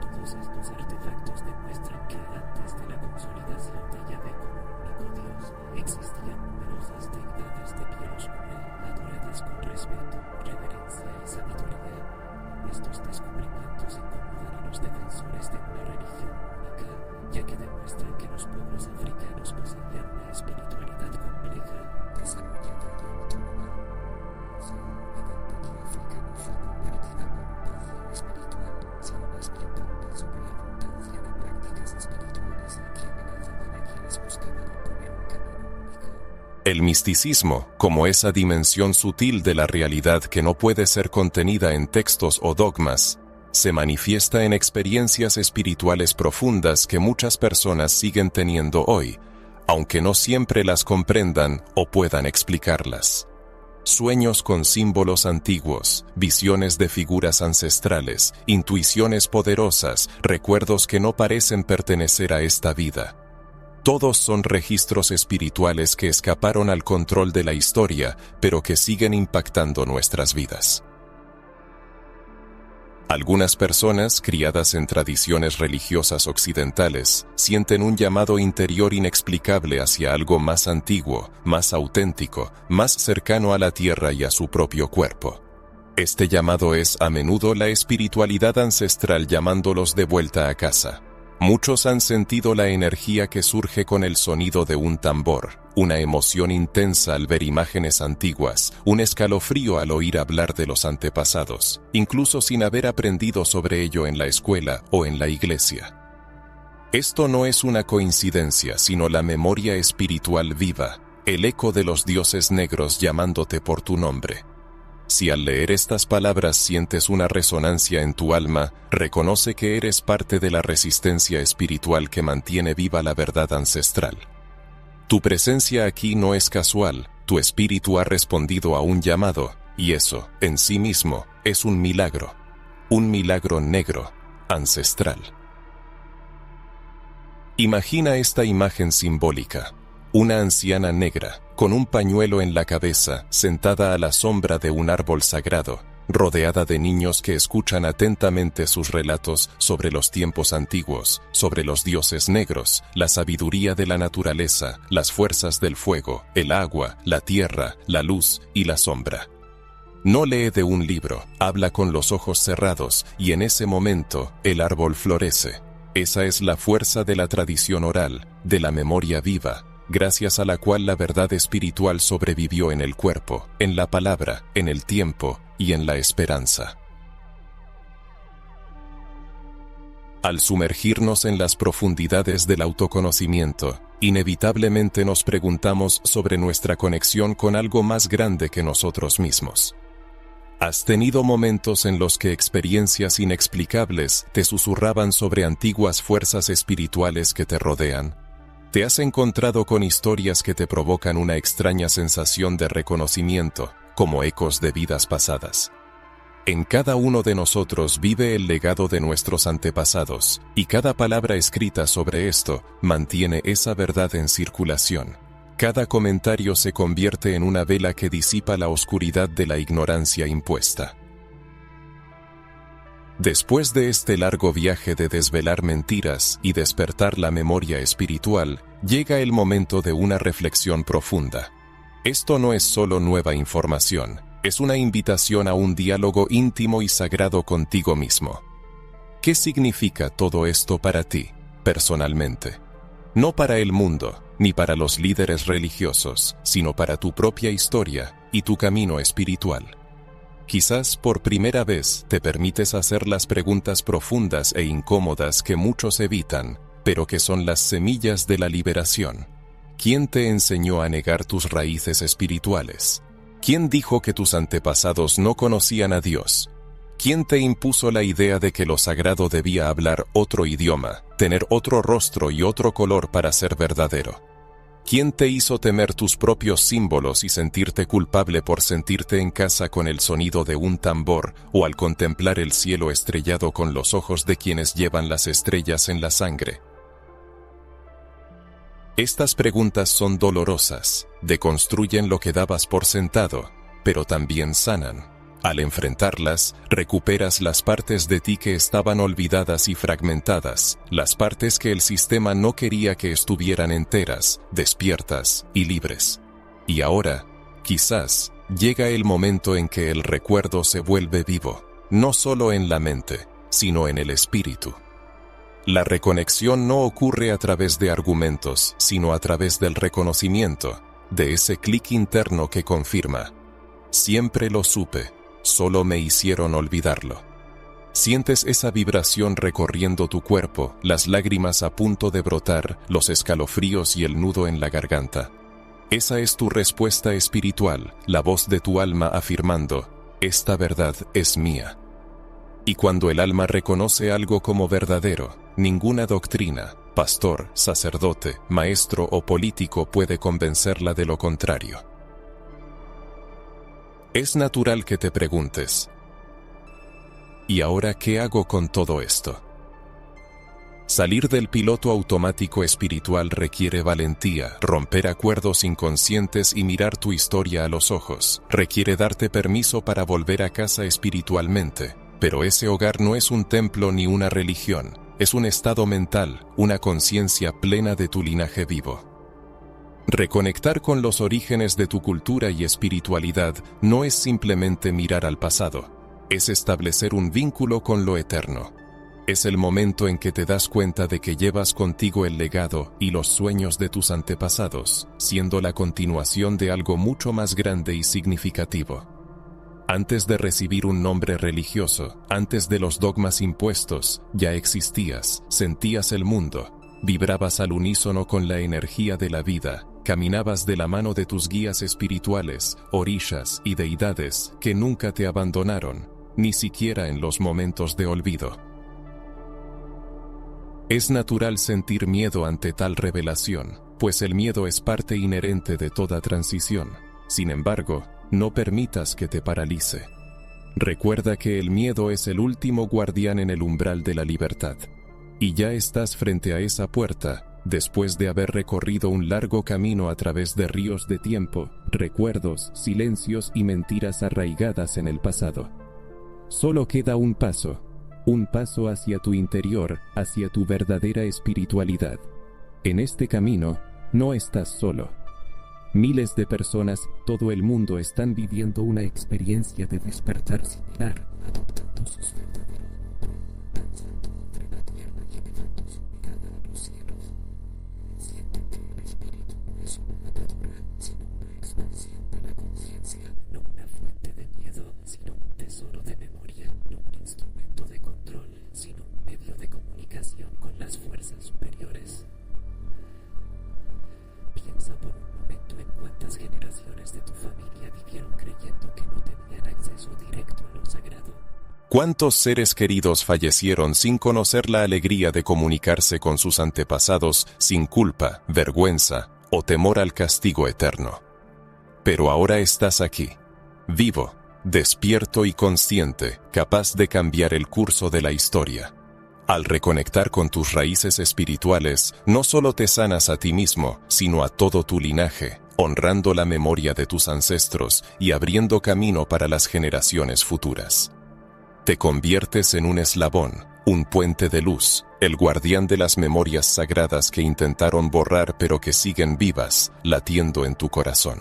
Todos estos artefactos demuestran que antes de la consolidación de Yahvé como único Dios, existían numerosas deidades de piel oscura, adoradas con respeto, reverencia y sabiduría. Estos descubrimientos incomodan a los defensores de una religión única, ya que demuestran que los pueblos africanos poseían una espiritualidad compleja, desarrollada y autónoma. Eso evidencia que África no fue convertida por un vacío espiritual, sino más bien por una sobreabundancia de prácticas espirituales que amenazaban a quienes buscaban imponer un camino único. El misticismo, como esa dimensión sutil de la realidad que no puede ser contenida en textos o dogmas, se manifiesta en experiencias espirituales profundas que muchas personas siguen teniendo hoy, aunque no siempre las comprendan o puedan explicarlas. Sueños con símbolos antiguos, visiones de figuras ancestrales, intuiciones poderosas, recuerdos que no parecen pertenecer a esta vida. Todos son registros espirituales que escaparon al control de la historia, pero que siguen impactando nuestras vidas. Algunas personas, criadas en tradiciones religiosas occidentales, sienten un llamado interior inexplicable hacia algo más antiguo, más auténtico, más cercano a la tierra y a su propio cuerpo. Este llamado es a menudo la espiritualidad ancestral llamándolos de vuelta a casa. Muchos han sentido la energía que surge con el sonido de un tambor, una emoción intensa al ver imágenes antiguas, un escalofrío al oír hablar de los antepasados, incluso sin haber aprendido sobre ello en la escuela o en la iglesia. Esto no es una coincidencia, sino la memoria espiritual viva, el eco de los dioses negros llamándote por tu nombre. Si al leer estas palabras sientes una resonancia en tu alma, reconoce que eres parte de la resistencia espiritual que mantiene viva la verdad ancestral. Tu presencia aquí no es casual, tu espíritu ha respondido a un llamado, y eso, en sí mismo, es un milagro negro, ancestral. Imagina esta imagen simbólica. Una anciana negra, con un pañuelo en la cabeza, sentada a la sombra de un árbol sagrado, rodeada de niños que escuchan atentamente sus relatos sobre los tiempos antiguos, sobre los dioses negros, la sabiduría de la naturaleza, las fuerzas del fuego, el agua, la tierra, la luz y la sombra. No lee de un libro, habla con los ojos cerrados, y en ese momento, el árbol florece. Esa es la fuerza de la tradición oral, de la memoria viva, gracias a la cual la verdad espiritual sobrevivió en el cuerpo, en la palabra, en el tiempo y en la esperanza. Al sumergirnos en las profundidades del autoconocimiento, inevitablemente nos preguntamos sobre nuestra conexión con algo más grande que nosotros mismos. ¿Has tenido momentos en los que experiencias inexplicables te susurraban sobre antiguas fuerzas espirituales que te rodean? ¿Te has encontrado con historias que te provocan una extraña sensación de reconocimiento, como ecos de vidas pasadas? En cada uno de nosotros vive el legado de nuestros antepasados, y cada palabra escrita sobre esto mantiene esa verdad en circulación. Cada comentario se convierte en una vela que disipa la oscuridad de la ignorancia impuesta. Después de este largo viaje de desvelar mentiras y despertar la memoria espiritual, llega el momento de una reflexión profunda. Esto no es solo nueva información, es una invitación a un diálogo íntimo y sagrado contigo mismo. ¿Qué significa todo esto para ti, personalmente? No para el mundo, ni para los líderes religiosos, sino para tu propia historia y tu camino espiritual. Quizás por primera vez te permites hacer las preguntas profundas e incómodas que muchos evitan, pero que son las semillas de la liberación. ¿Quién te enseñó a negar tus raíces espirituales? ¿Quién dijo que tus antepasados no conocían a Dios? ¿Quién te impuso la idea de que lo sagrado debía hablar otro idioma, tener otro rostro y otro color para ser verdadero? ¿Quién te hizo temer tus propios símbolos y sentirte culpable por sentirte en casa con el sonido de un tambor o al contemplar el cielo estrellado con los ojos de quienes llevan las estrellas en la sangre? Estas preguntas son dolorosas, deconstruyen lo que dabas por sentado, pero también sanan. Al enfrentarlas, recuperas las partes de ti que estaban olvidadas y fragmentadas, las partes que el sistema no quería que estuvieran enteras, despiertas y libres. Y ahora, quizás, llega el momento en que el recuerdo se vuelve vivo, no solo en la mente, sino en el espíritu. La reconexión no ocurre a través de argumentos, sino a través del reconocimiento, de ese clic interno que confirma: siempre lo supe. Solo me hicieron olvidarlo. Sientes esa vibración recorriendo tu cuerpo, las lágrimas a punto de brotar, los escalofríos y el nudo en la garganta. Esa es tu respuesta espiritual, la voz de tu alma afirmando: esta verdad es mía. Y cuando el alma reconoce algo como verdadero, ninguna doctrina, pastor, sacerdote, maestro o político puede convencerla de lo contrario. Es natural que te preguntes: ¿y ahora qué hago con todo esto? Salir del piloto automático espiritual requiere valentía, romper acuerdos inconscientes y mirar tu historia a los ojos. Requiere darte permiso para volver a casa espiritualmente, pero ese hogar no es un templo ni una religión, es un estado mental, una conciencia plena de tu linaje vivo. Reconectar con los orígenes de tu cultura y espiritualidad no es simplemente mirar al pasado, es establecer un vínculo con lo eterno. Es el momento en que te das cuenta de que llevas contigo el legado y los sueños de tus antepasados, siendo la continuación de algo mucho más grande y significativo. Antes de recibir un nombre religioso, antes de los dogmas impuestos, ya existías, sentías el mundo, vibrabas al unísono con la energía de la vida. Caminabas de la mano de tus guías espirituales, orishas y deidades que nunca te abandonaron, ni siquiera en los momentos de olvido. Es natural sentir miedo ante tal revelación, pues el miedo es parte inherente de toda transición. Sin embargo, no permitas que te paralice. Recuerda que el miedo es el último guardián en el umbral de la libertad. Y ya estás frente a esa puerta, después de haber recorrido un largo camino a través de ríos de tiempo, recuerdos, silencios y mentiras arraigadas en el pasado. Solo queda un paso hacia tu interior, hacia tu verdadera espiritualidad. En este camino, no estás solo. Miles de personas, todo el mundo, están viviendo una experiencia de despertar similar, adoptando sus verdaderos entre la tierra y elevando su mirada a los cielos. Sienten que el espíritu no es una atadura, sino una expansión de la conciencia, no una fuente de miedo, sino un tesoro de memoria, no un instrumento de control, sino un medio de comunicación con las fuerzas superiores. Piensa por un momento en cuántas generaciones de tu familia vivieron creyendo que no tenían acceso directo a lo sagrado. ¿Cuántos seres queridos fallecieron sin conocer la alegría de comunicarse con sus antepasados sin culpa, vergüenza o temor al castigo eterno? Pero ahora estás aquí, vivo, despierto y consciente, capaz de cambiar el curso de la historia. Al reconectar con tus raíces espirituales, no solo te sanas a ti mismo, sino a todo tu linaje, honrando la memoria de tus ancestros y abriendo camino para las generaciones futuras. Te conviertes en un eslabón, un puente de luz, el guardián de las memorias sagradas que intentaron borrar pero que siguen vivas, latiendo en tu corazón.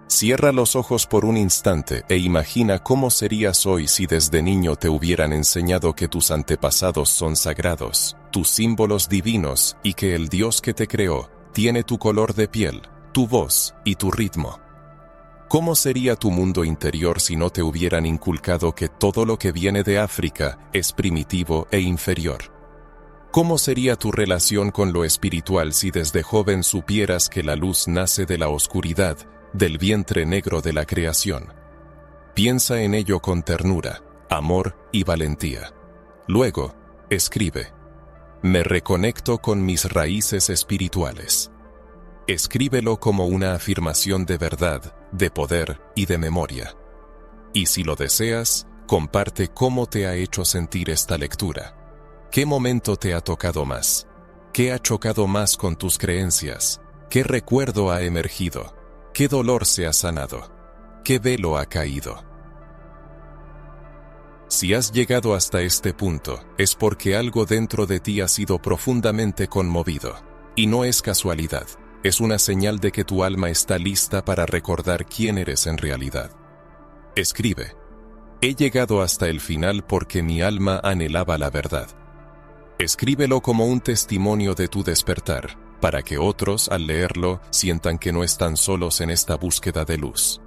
Cierra los ojos por un instante e imagina cómo serías hoy si desde niño te hubieran enseñado que tus antepasados son sagrados, tus símbolos divinos y que el Dios que te creó tiene tu color de piel, tu voz y tu ritmo. ¿Cómo sería tu mundo interior si no te hubieran inculcado que todo lo que viene de África es primitivo e inferior? ¿Cómo sería tu relación con lo espiritual si desde joven supieras que la luz nace de la oscuridad, del vientre negro de la creación? Piensa en ello con ternura, amor y valentía. Luego, escribe: me reconecto con mis raíces espirituales. Escríbelo como una afirmación de verdad, de poder y de memoria. Y si lo deseas, comparte cómo te ha hecho sentir esta lectura. ¿Qué momento te ha tocado más? ¿Qué ha chocado más con tus creencias? ¿Qué recuerdo ha emergido? ¿Qué dolor se ha sanado? ¿Qué velo ha caído? Si has llegado hasta este punto, es porque algo dentro de ti ha sido profundamente conmovido. Y no es casualidad, es una señal de que tu alma está lista para recordar quién eres en realidad. Escribe: he llegado hasta el final porque mi alma anhelaba la verdad. Escríbelo como un testimonio de tu despertar, para que otros, al leerlo, sientan que no están solos en esta búsqueda de luz.